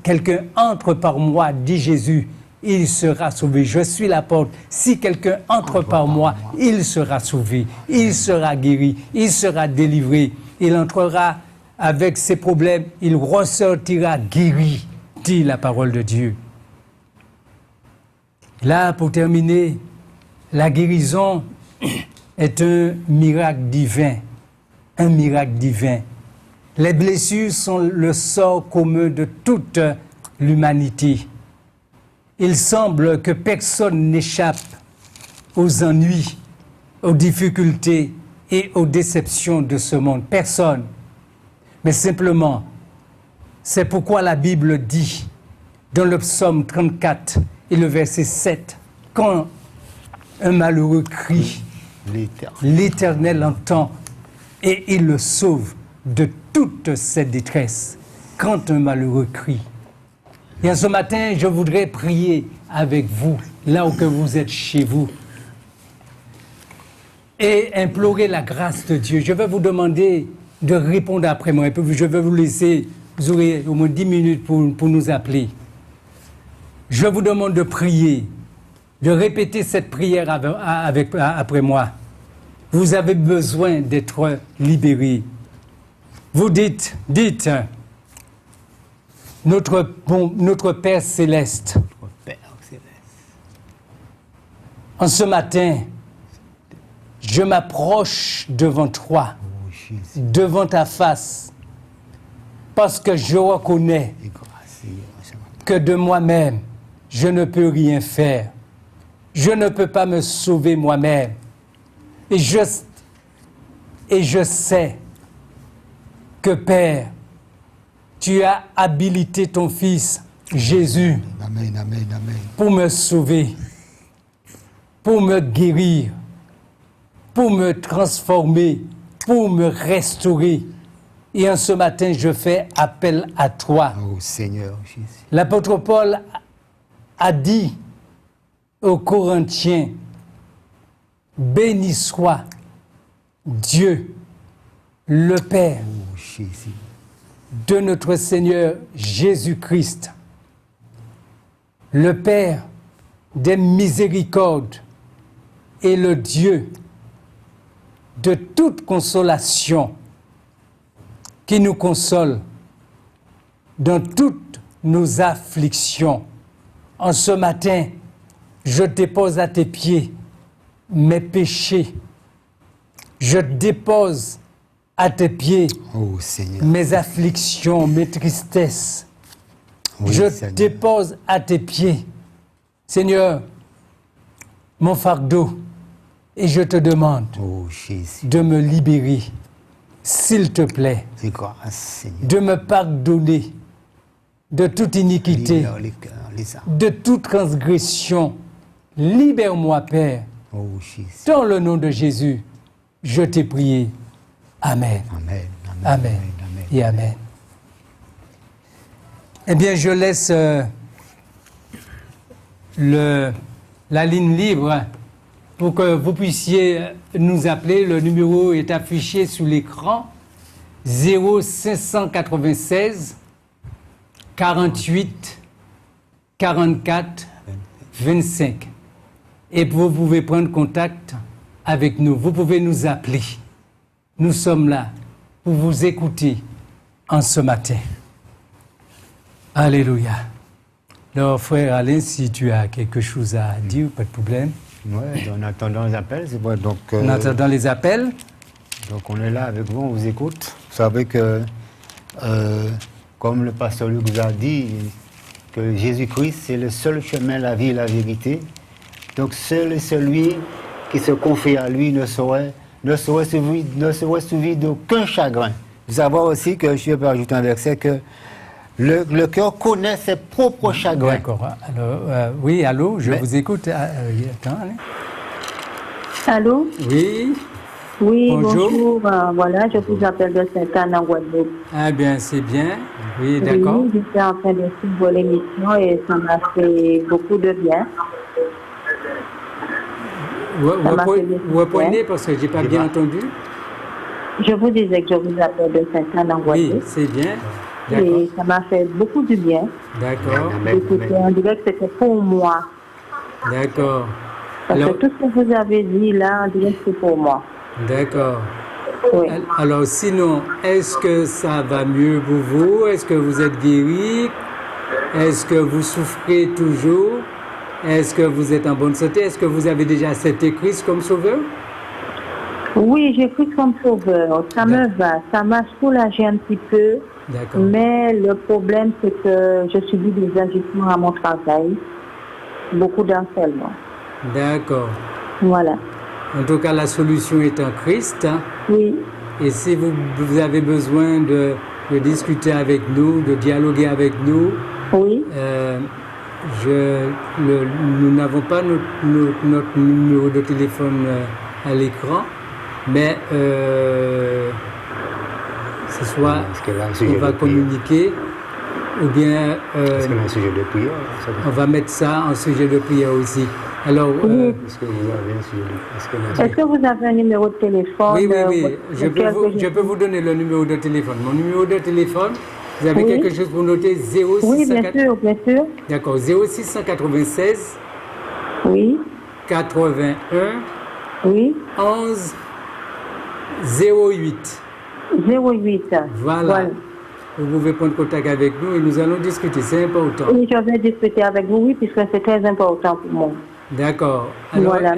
[SPEAKER 2] quelqu'un entre par moi, dit Jésus, il sera sauvé. Je suis la porte. Si quelqu'un entre par moi, il sera sauvé, il sera guéri, il sera délivré. Il entrera avec ses problèmes, il ressortira guéri, dit la parole de Dieu. Là, pour terminer, la guérison est un miracle divin. Un miracle divin. Les blessures sont le sort commun de toute l'humanité. Il semble que personne n'échappe aux ennuis, aux difficultés et aux déceptions de ce monde. Personne. Mais simplement, c'est pourquoi la Bible dit, dans le psaume 34 et le verset 7, quand un malheureux crie, l'Éternel entend et il le sauve de toute cette détresse. Quand un malheureux crie. Et ce matin, je voudrais prier avec vous, là où que vous êtes chez vous, et implorer la grâce de Dieu. Je vais vous demander de répondre après moi, et puis je vais vous laisser, vous aurez au moins 10 minutes pour nous appeler. Je vous demande de prier, de répéter cette prière après moi. Vous avez besoin d'être libéré. Vous dites, notre Père Céleste, en ce matin, je m'approche devant toi, devant ta face, parce que je reconnais que de moi-même, je ne peux rien faire. Je ne peux pas me sauver moi-même. Et je sais que, Père, tu as habilité ton Fils, Jésus, pour me sauver, pour me guérir, pour me transformer, pour me restaurer. Et en ce matin, je fais appel à toi.
[SPEAKER 3] Oh Seigneur Jésus.
[SPEAKER 2] L'apôtre Paul a dit aux Corinthiens, béni soit Dieu, le Père de notre Seigneur Jésus-Christ, le Père des miséricordes et le Dieu de toute consolation qui nous console dans toutes nos afflictions. En ce matin, je dépose à tes pieds mes péchés. Je dépose à tes pieds mes afflictions, mes tristesses. Oui, je Seigneur. Dépose à tes pieds, Seigneur, mon fardeau. Et je te demande de me libérer, s'il te plaît, de me pardonner de toute iniquité, de toute transgression. Libère-moi, Père. Dans le nom de Jésus, je t'ai prié. Amen. Amen. Amen. Amen. Et Amen. Eh bien, je laisse la ligne libre pour que vous puissiez nous appeler. Le numéro est affiché sur l'écran. 0596 48 44 25. Et vous pouvez prendre contact avec nous. Vous pouvez nous appeler. Nous sommes là pour vous écouter en ce matin. Alléluia. Alors, frère Alain, si tu as quelque chose à dire, pas de problème.
[SPEAKER 3] Oui, en attendant les appels, c'est bon. Donc,
[SPEAKER 2] en attendant les appels.
[SPEAKER 3] Donc, on est là avec vous, on vous écoute. Vous savez que, comme le pasteur Luc vous a dit, que Jésus-Christ, c'est le seul chemin, la vie et la vérité. Donc, seul et celui qui se confie à lui ne serait suivi d'aucun chagrin. Vous savez aussi que, je peux ajouter un verset, que le cœur connaît ses propres chagrins.
[SPEAKER 2] D'accord. Alors, oui, allô, je vous écoute. Attends, allez.
[SPEAKER 4] Allô?
[SPEAKER 2] Oui.
[SPEAKER 4] Oui, bonjour. Voilà, je vous appelle de Sainte-Anne en Guadeloupe.
[SPEAKER 2] Ah bien, c'est bien. Oui, d'accord.
[SPEAKER 4] Oui, j'étais en train de suivre l'émission et ça m'a fait beaucoup de bien.
[SPEAKER 2] Vous reprenez parce que je n'ai pas bien entendu.
[SPEAKER 4] Je vous disais que je vous appelle de Sainte-Anne en Guadeloupe.
[SPEAKER 2] Oui, c'est bien.
[SPEAKER 4] Et ça m'a fait beaucoup du bien.
[SPEAKER 2] D'accord.
[SPEAKER 4] On dirait que c'était pour moi.
[SPEAKER 2] D'accord.
[SPEAKER 4] Parce que tout ce que vous avez dit là, on dirait que c'est pour moi.
[SPEAKER 2] D'accord.
[SPEAKER 4] Oui.
[SPEAKER 2] Alors sinon, est-ce que ça va mieux pour vous? Est-ce que vous êtes guéri? Est-ce que vous souffrez toujours? Est-ce que vous êtes en bonne santé? Est-ce que vous avez déjà accepté Christ comme sauveur?
[SPEAKER 4] Oui, j'ai Christ comme sauveur. Ça me va. Ça m'a soulagé un petit peu.
[SPEAKER 2] D'accord.
[SPEAKER 4] Mais le problème, c'est que je subis des agissements à mon travail. Beaucoup d'harcèlement.
[SPEAKER 2] D'accord.
[SPEAKER 4] Voilà.
[SPEAKER 2] En tout cas, la solution est en Christ. Hein?
[SPEAKER 4] Oui.
[SPEAKER 2] Et si vous avez besoin de discuter avec nous, de dialoguer avec nous,
[SPEAKER 4] Oui.
[SPEAKER 2] nous n'avons pas notre numéro de téléphone à l'écran, mais ce soir, on va communiquer, ou bien
[SPEAKER 3] un sujet de prière,
[SPEAKER 2] on va mettre ça en sujet de prière aussi. Alors,
[SPEAKER 3] est-ce que vous avez un sujet
[SPEAKER 4] Est-ce que vous avez un numéro de téléphone?
[SPEAKER 2] Oui. Je peux vous donner le numéro de téléphone. Mon numéro de téléphone, vous avez quelque chose pour noter? 06
[SPEAKER 4] Oui, bien sûr.
[SPEAKER 2] D'accord, 0696
[SPEAKER 4] Oui.
[SPEAKER 2] 81
[SPEAKER 4] Oui.
[SPEAKER 2] 11 08.
[SPEAKER 4] 08.
[SPEAKER 2] Voilà. Vous pouvez prendre contact avec nous et nous allons discuter, c'est important.
[SPEAKER 4] Oui, je vais discuter avec vous, oui, puisque c'est très important pour moi.
[SPEAKER 2] D'accord. Alors,
[SPEAKER 4] Voilà.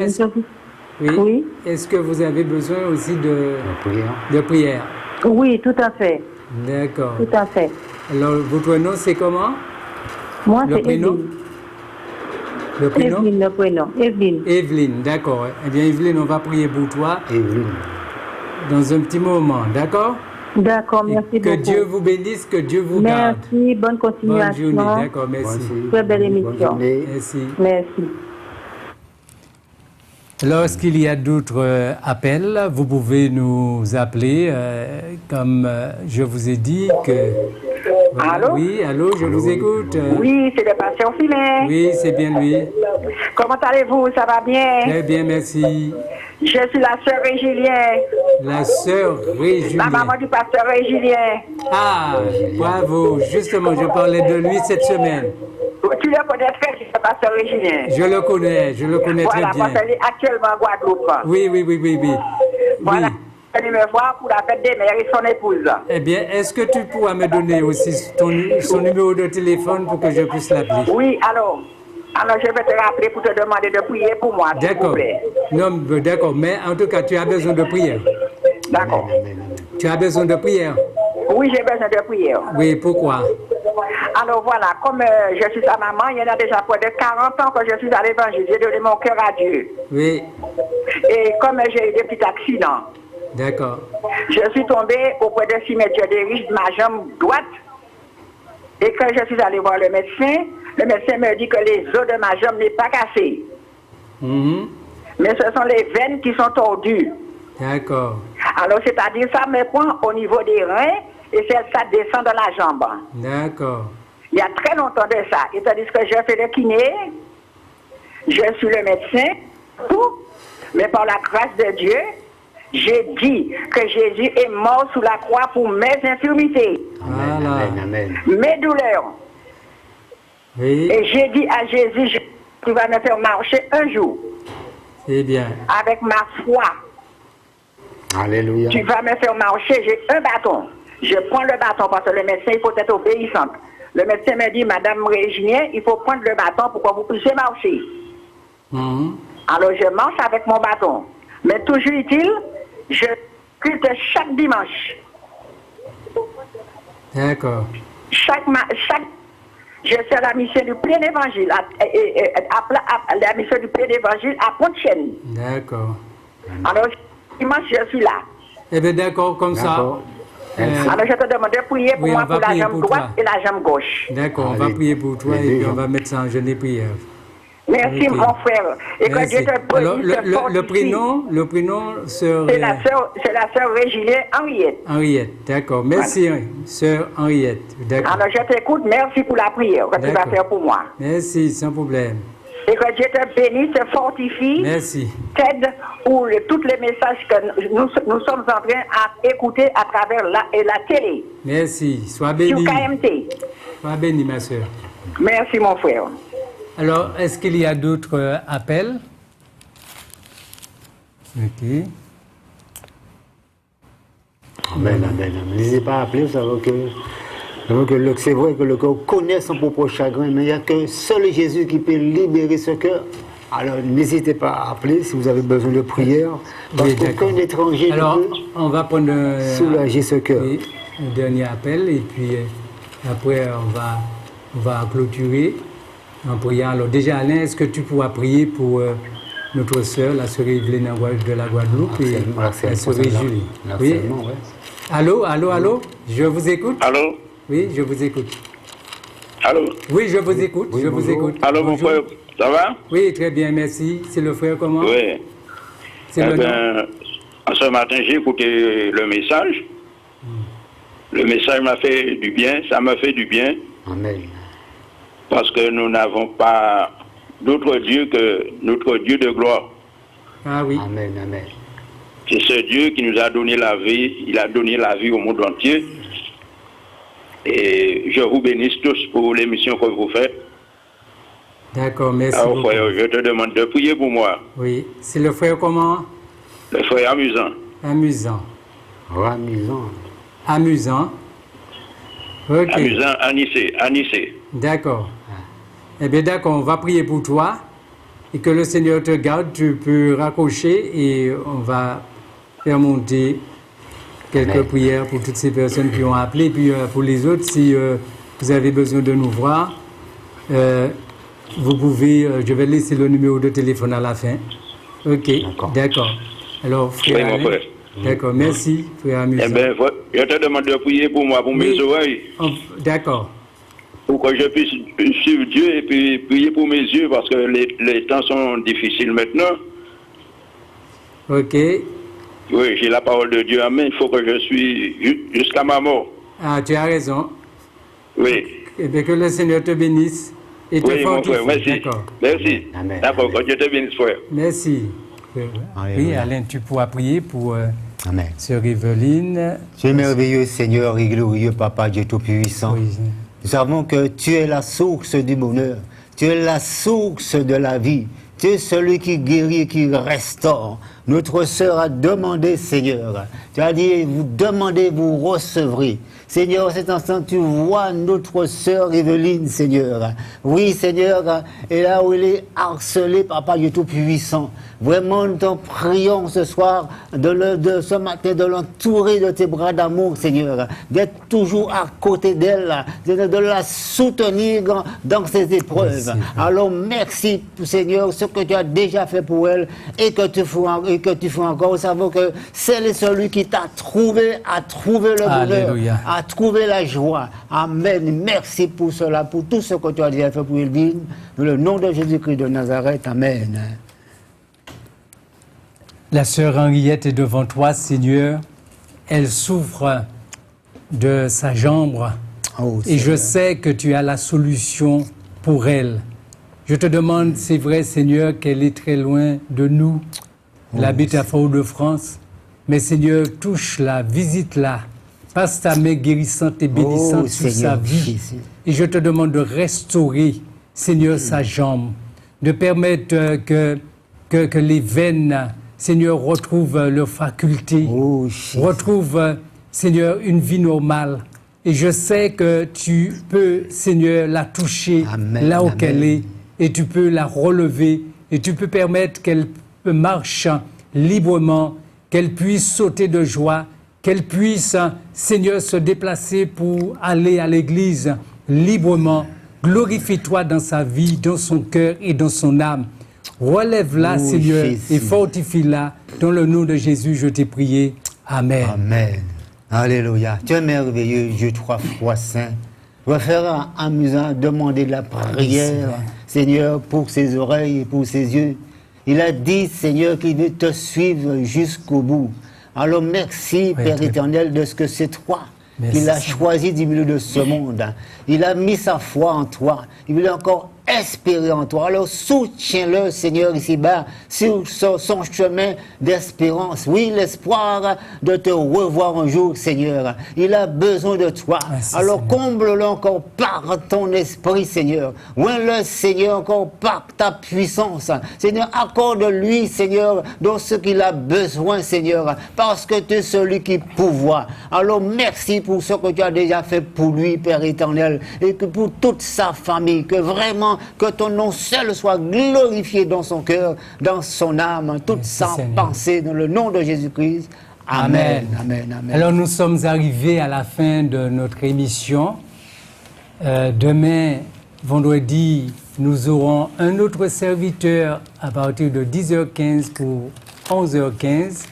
[SPEAKER 2] oui. Est-ce que vous avez besoin aussi de prière?
[SPEAKER 4] Oui, tout à fait.
[SPEAKER 2] D'accord.
[SPEAKER 4] Tout à fait.
[SPEAKER 2] Alors, votre nom, c'est comment?
[SPEAKER 4] Moi, c'est
[SPEAKER 2] prénom?
[SPEAKER 4] Evelyne.
[SPEAKER 2] Le prénom?
[SPEAKER 4] Evelyne, le prénom. Evelyne.
[SPEAKER 2] Evelyne, d'accord. Eh bien, Evelyne, on va prier pour toi.
[SPEAKER 3] Evelyne.
[SPEAKER 2] Dans un petit moment, d'accord?
[SPEAKER 4] D'accord, merci beaucoup.
[SPEAKER 2] Que Dieu vous bénisse, que Dieu vous garde.
[SPEAKER 4] Merci, bonne continuation.
[SPEAKER 2] Bonne journée, d'accord, merci.
[SPEAKER 4] Très belle émission.
[SPEAKER 2] Merci.
[SPEAKER 4] Merci.
[SPEAKER 2] Lorsqu'il y a d'autres appels, vous pouvez nous appeler, comme je vous ai dit que... Voilà,
[SPEAKER 5] allô?
[SPEAKER 2] Oui, allô, je vous écoute.
[SPEAKER 5] Oui, c'est le patient Filet.
[SPEAKER 2] Oui, c'est bien lui.
[SPEAKER 5] Comment allez-vous? Ça va bien?
[SPEAKER 2] Très bien, merci.
[SPEAKER 5] Je suis la sœur Régilien.
[SPEAKER 2] La sœur Régilien.
[SPEAKER 5] La maman du pasteur Régilien.
[SPEAKER 2] Ah, bravo. Justement, je parlais de lui cette semaine.
[SPEAKER 5] Tu le connais très bien, le pasteur Régilien.
[SPEAKER 2] Je le connais
[SPEAKER 5] voilà,
[SPEAKER 2] très bien.
[SPEAKER 5] Voilà, parce qu'il est actuellement à Guadeloupe.
[SPEAKER 2] Oui.
[SPEAKER 5] Voilà.
[SPEAKER 2] Oui.
[SPEAKER 5] Venez me voir pour la fête des mères et son épouse.
[SPEAKER 2] Eh bien, est-ce que tu pourras me donner aussi son numéro de téléphone pour que je puisse l'appeler?
[SPEAKER 5] Oui, alors, je vais te rappeler pour te demander de prier pour moi, s'il vous plaît.
[SPEAKER 2] Non, d'accord, mais en tout cas, tu as besoin de prière.
[SPEAKER 5] D'accord.
[SPEAKER 2] Tu as besoin de prière?
[SPEAKER 5] Oui, j'ai besoin de prière.
[SPEAKER 2] Oui, pourquoi?
[SPEAKER 5] Alors voilà, comme je suis sa maman, il y en a déjà près de 40 ans que je suis à l'évangile. J'ai donné mon cœur à Dieu.
[SPEAKER 2] Oui.
[SPEAKER 5] Et comme j'ai eu des petits accidents,
[SPEAKER 2] d'accord.
[SPEAKER 5] Je suis tombée auprès d'un cimetière des riches de ma jambe droite. Et quand je suis allée voir le médecin me dit que les os de ma jambe n'est pas cassés. Mais ce sont les veines qui sont tordues.
[SPEAKER 2] D'accord.
[SPEAKER 5] Alors, c'est-à-dire, ça me prend au niveau des reins et ça descend dans la jambe.
[SPEAKER 2] D'accord.
[SPEAKER 5] Il y a très longtemps de ça. Et tandis que je fais le kiné, je suis le médecin, tout, mais par la grâce de Dieu, j'ai dit que Jésus est mort sous la croix pour mes infirmités, mes douleurs.
[SPEAKER 2] Oui.
[SPEAKER 5] Et j'ai dit à Jésus, tu vas me faire marcher un jour.
[SPEAKER 2] C'est bien.
[SPEAKER 5] Avec ma foi.
[SPEAKER 3] Alléluia.
[SPEAKER 5] Tu vas me faire marcher, j'ai un bâton. Je prends le bâton parce que le médecin, il faut être obéissant. Le médecin me dit, Madame Régilien, il faut prendre le bâton pour que vous puissiez marcher. Alors je marche avec mon bâton. Mais toujours est-il, je culte chaque dimanche.
[SPEAKER 2] D'accord.
[SPEAKER 5] Je suis à la mission du plein évangile, la mission du plein évangile à Pont-de-Chêne.
[SPEAKER 2] D'accord.
[SPEAKER 5] Alors, dimanche, je suis là.
[SPEAKER 2] Eh bien, d'accord, comme ça.
[SPEAKER 5] Alors, je te demande de prier pour moi pour la jambe droite et la jambe gauche.
[SPEAKER 2] D'accord, on va prier pour toi et puis on va mettre ça en jeûne et prière.
[SPEAKER 5] Merci, mon frère. Et que Dieu te
[SPEAKER 2] alors, le prénom serait...
[SPEAKER 5] C'est la sœur Régilien Henriette.
[SPEAKER 2] Henriette, d'accord. Merci, sœur Henriette.
[SPEAKER 5] Alors, je t'écoute. Merci pour la prière que tu vas faire pour moi.
[SPEAKER 2] Merci, sans problème.
[SPEAKER 5] Et que Dieu te bénisse, te fortifie.
[SPEAKER 2] Merci.
[SPEAKER 5] T'aide pour tous les messages que nous sommes en train d'écouter à travers la télé.
[SPEAKER 2] Merci. Sois béni.
[SPEAKER 5] Sur KMT.
[SPEAKER 2] Sois béni, ma soeur.
[SPEAKER 5] Merci, mon frère.
[SPEAKER 2] Alors, est-ce qu'il y a d'autres appels? Ok.
[SPEAKER 3] Amen, amen. N'hésitez pas à appeler, vous savez que c'est vrai que le cœur connaît son propre chagrin, mais il n'y a que seul Jésus qui peut libérer ce cœur. Alors n'hésitez pas à appeler si vous avez besoin de prière, parce qu'aucun étranger
[SPEAKER 2] alors,
[SPEAKER 3] ne peut
[SPEAKER 2] on va prendre
[SPEAKER 3] soulager ce cœur.
[SPEAKER 2] Un dernier appel, et puis après on va clôturer en priant. Alors déjà, Alain, est-ce que tu pourras prier pour notre sœur, la sœur Evelyne de la Guadeloupe, et la sœur Julie? Oui.
[SPEAKER 3] Ouais.
[SPEAKER 2] Allô, allô, allô, je vous écoute.
[SPEAKER 6] Allô?
[SPEAKER 2] Oui, je vous écoute.
[SPEAKER 6] Allô?
[SPEAKER 2] Oui, je vous écoute,
[SPEAKER 3] Oui,
[SPEAKER 2] je vous écoute.
[SPEAKER 6] Allô, mon frère, ça va?
[SPEAKER 2] Oui, très bien, merci. C'est le frère comment?
[SPEAKER 6] Oui.
[SPEAKER 2] C'est le nom.
[SPEAKER 6] Ce matin, j'ai écouté le message. Le message m'a fait du bien, ça m'a fait du bien.
[SPEAKER 3] Amen.
[SPEAKER 6] Parce que nous n'avons pas d'autre Dieu que notre Dieu de gloire.
[SPEAKER 2] Ah oui.
[SPEAKER 3] Amen, amen.
[SPEAKER 6] C'est ce Dieu qui nous a donné la vie, il a donné la vie au monde entier. Et je vous bénisse tous pour l'émission que vous faites.
[SPEAKER 2] D'accord, merci
[SPEAKER 6] Alors,
[SPEAKER 2] beaucoup.
[SPEAKER 6] frère, je te demande de prier pour moi.
[SPEAKER 2] Oui, c'est le frère comment?
[SPEAKER 6] Le frère amusant.
[SPEAKER 2] Amusant.
[SPEAKER 3] Amusant.
[SPEAKER 2] Amusant. Ok.
[SPEAKER 6] Amusant, Anissé.
[SPEAKER 2] D'accord. Eh bien, d'accord, on va prier pour toi et que le Seigneur te garde. Tu peux raccrocher et on va faire monter quelques prières pour toutes ces personnes qui ont appelé. Puis pour les autres, si vous avez besoin de nous voir, vous pouvez, je vais laisser le numéro de téléphone à la fin. Ok, d'accord. Alors, frère,
[SPEAKER 6] Oui, mon
[SPEAKER 2] Alain,
[SPEAKER 6] frère.
[SPEAKER 2] d'accord, merci, frère Amusant.
[SPEAKER 6] Eh bien, je te demande de prier pour moi, pour mes oreilles.
[SPEAKER 2] D'accord.
[SPEAKER 6] Pour que je puisse suivre Dieu et puis prier pour mes yeux, parce que les temps sont difficiles maintenant.
[SPEAKER 2] Ok.
[SPEAKER 6] Oui, j'ai la parole de Dieu en main, il faut que je suis jusqu'à ma mort.
[SPEAKER 2] Ah, tu as raison.
[SPEAKER 6] Oui.
[SPEAKER 2] Eh bien, que le Seigneur te bénisse et te
[SPEAKER 6] Oui, mon frère,
[SPEAKER 2] fortifie.
[SPEAKER 6] merci.
[SPEAKER 2] D'accord.
[SPEAKER 6] Merci.
[SPEAKER 3] Amen.
[SPEAKER 6] D'accord, que Dieu te bénisse, frère.
[SPEAKER 2] Merci. Oui,
[SPEAKER 3] Alléluia.
[SPEAKER 2] Alain, tu pourras prier pour
[SPEAKER 3] Amen.
[SPEAKER 2] sœur Evelyne.
[SPEAKER 3] Tu es merveilleux, Seigneur et glorieux, Papa Dieu Tout-Puissant.
[SPEAKER 2] Oui.
[SPEAKER 3] Nous savons que tu es la source du bonheur. Tu es la source de la vie. Tu es celui qui guérit et qui restaure. Notre sœur a demandé, Seigneur. Tu as dit, vous demandez, vous recevrez. Seigneur, cet instant, tu vois notre sœur Evelyne, Seigneur. Oui, Seigneur, et là où elle est harcelée, Papa Dieu Tout-Puissant. Vraiment, nous t'en prions ce soir, de ce matin, de l'entourer de tes bras d'amour, Seigneur. D'être toujours à côté d'elle, de la soutenir dans ses épreuves.
[SPEAKER 2] Merci.
[SPEAKER 3] Alors, merci, Seigneur, ce que tu as déjà fait pour elle et que tu fais encore. Nous savons que c'est celui qui t'a trouvé, a trouvé le bonheur,
[SPEAKER 2] Alléluia.
[SPEAKER 3] a trouvé la joie. Amen. Merci pour cela, pour tout ce que tu as déjà fait pour Evelyne. Dans le nom de Jésus-Christ de Nazareth. Amen.
[SPEAKER 2] La sœur Henriette est devant toi, Seigneur. Elle souffre de sa jambe.
[SPEAKER 3] Oh,
[SPEAKER 2] Et je
[SPEAKER 3] Seigneur.
[SPEAKER 2] sais que tu as la solution pour elle. Je te demande, c'est vrai, Seigneur, qu'elle est très loin de nous. Elle habite à Fort-de-France. Mais Seigneur, touche-la, visite-la. Passe ta main guérissante et bénissante sur sa
[SPEAKER 3] Seigneur
[SPEAKER 2] vie.
[SPEAKER 3] Jésus.
[SPEAKER 2] Et je te demande de restaurer, Seigneur, sa jambe. De permettre que les veines, Seigneur, retrouvent leur faculté.
[SPEAKER 3] Oh, Jésus.
[SPEAKER 2] Retrouve, Seigneur, une vie normale. Et je sais que tu peux, Seigneur, la toucher
[SPEAKER 3] Amen,
[SPEAKER 2] là où
[SPEAKER 3] amen.
[SPEAKER 2] qu'elle est. Et tu peux la relever. Et tu peux permettre qu'elle marche librement, qu'elle puisse sauter de joie, qu'elle puisse, Seigneur, se déplacer pour aller à l'église librement. Glorifie-toi dans sa vie, dans son cœur et dans son âme. Relève-la,
[SPEAKER 3] Oh,
[SPEAKER 2] Seigneur,
[SPEAKER 3] Jésus.
[SPEAKER 2] et fortifie-la. Dans le nom de Jésus, je t'ai prié. Amen.
[SPEAKER 3] Amen. Alléluia. Tu es merveilleux, Dieu 3 fois saint. Je vais faire amusant, demander de la prière, Seigneur, pour ses oreilles et pour ses yeux. Il a dit, Seigneur, qu'il veut te suivre jusqu'au bout. Alors merci,
[SPEAKER 2] Oui,
[SPEAKER 3] Père
[SPEAKER 2] très-
[SPEAKER 3] éternel, de ce que c'est toi
[SPEAKER 2] Merci,
[SPEAKER 3] qu'il a
[SPEAKER 2] Seigneur.
[SPEAKER 3] choisi du milieu de ce monde. Il a mis sa foi en toi. Il veut encore espérer en toi. Alors soutiens-le, Seigneur, ici-bas, sur son chemin d'espérance. Oui, l'espoir de te revoir un jour, Seigneur. Il a besoin de toi.
[SPEAKER 2] Merci,
[SPEAKER 3] alors
[SPEAKER 2] Seigneur.
[SPEAKER 3] comble-le encore par ton esprit, Seigneur. Oins-le, Seigneur, encore par ta puissance. Seigneur, accorde-lui, Seigneur, dans ce qu'il a besoin, Seigneur, parce que tu es celui qui pourvoit. Alors merci pour ce que tu as déjà fait pour lui, Père éternel, et que pour toute sa famille, que vraiment, que ton nom seul soit glorifié dans son cœur, dans son âme, toute
[SPEAKER 2] Merci,
[SPEAKER 3] sa
[SPEAKER 2] Seigneur.
[SPEAKER 3] pensée, dans le nom de Jésus-Christ. Amen. Amen. Amen.
[SPEAKER 2] Alors nous sommes arrivés à la fin de notre émission. Demain, vendredi, nous aurons un autre serviteur à partir de 10h15 pour 11h15.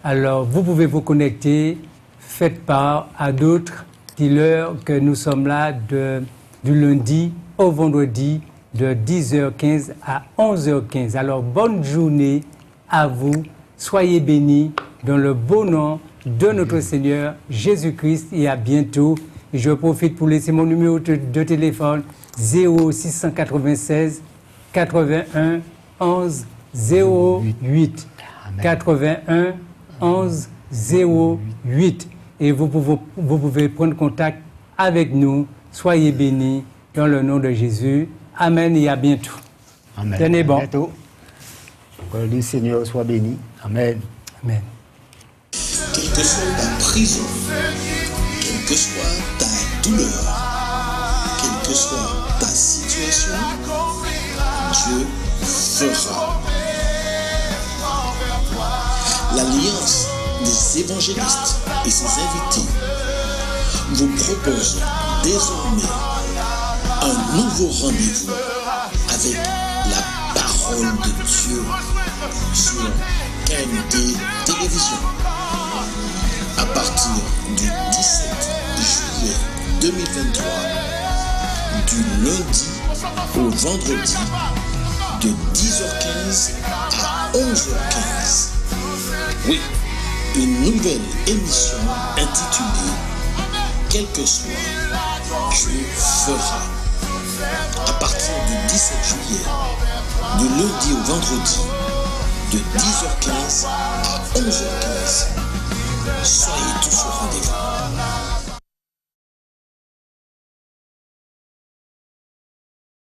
[SPEAKER 2] Alors vous pouvez vous connecter, faites part à d'autres, dites-leur que nous sommes là du lundi au vendredi de 10h15 à 11h15. Alors bonne journée à vous, soyez bénis dans le beau nom de notre Seigneur Jésus-Christ et à bientôt. Je profite pour laisser mon numéro de téléphone 0696 81 11 08 81 11 08 et vous pouvez prendre contact avec nous. Soyez bénis dans le nom de Jésus. Amen et à bientôt.
[SPEAKER 3] Amen.
[SPEAKER 2] Tenez bon.
[SPEAKER 3] À bientôt. Que le Seigneur soit béni. Amen.
[SPEAKER 2] Amen.
[SPEAKER 1] Quelle que soit ta prison, quelle que soit ta douleur, quelle que soit ta situation, Dieu fera. L'Alliance des évangélistes et ses invités vous propose désormais un nouveau rendez-vous avec la parole de Dieu sur KMT Télévision. À partir du 17 juillet 2023, du lundi au vendredi, de 10h15 à 11h15. Oui, une nouvelle émission intitulée « Quel que soit, Dieu fera ». À partir du 17 juillet, du lundi au vendredi, de 10h15 à 11h15. Soyez tous au rendez-vous.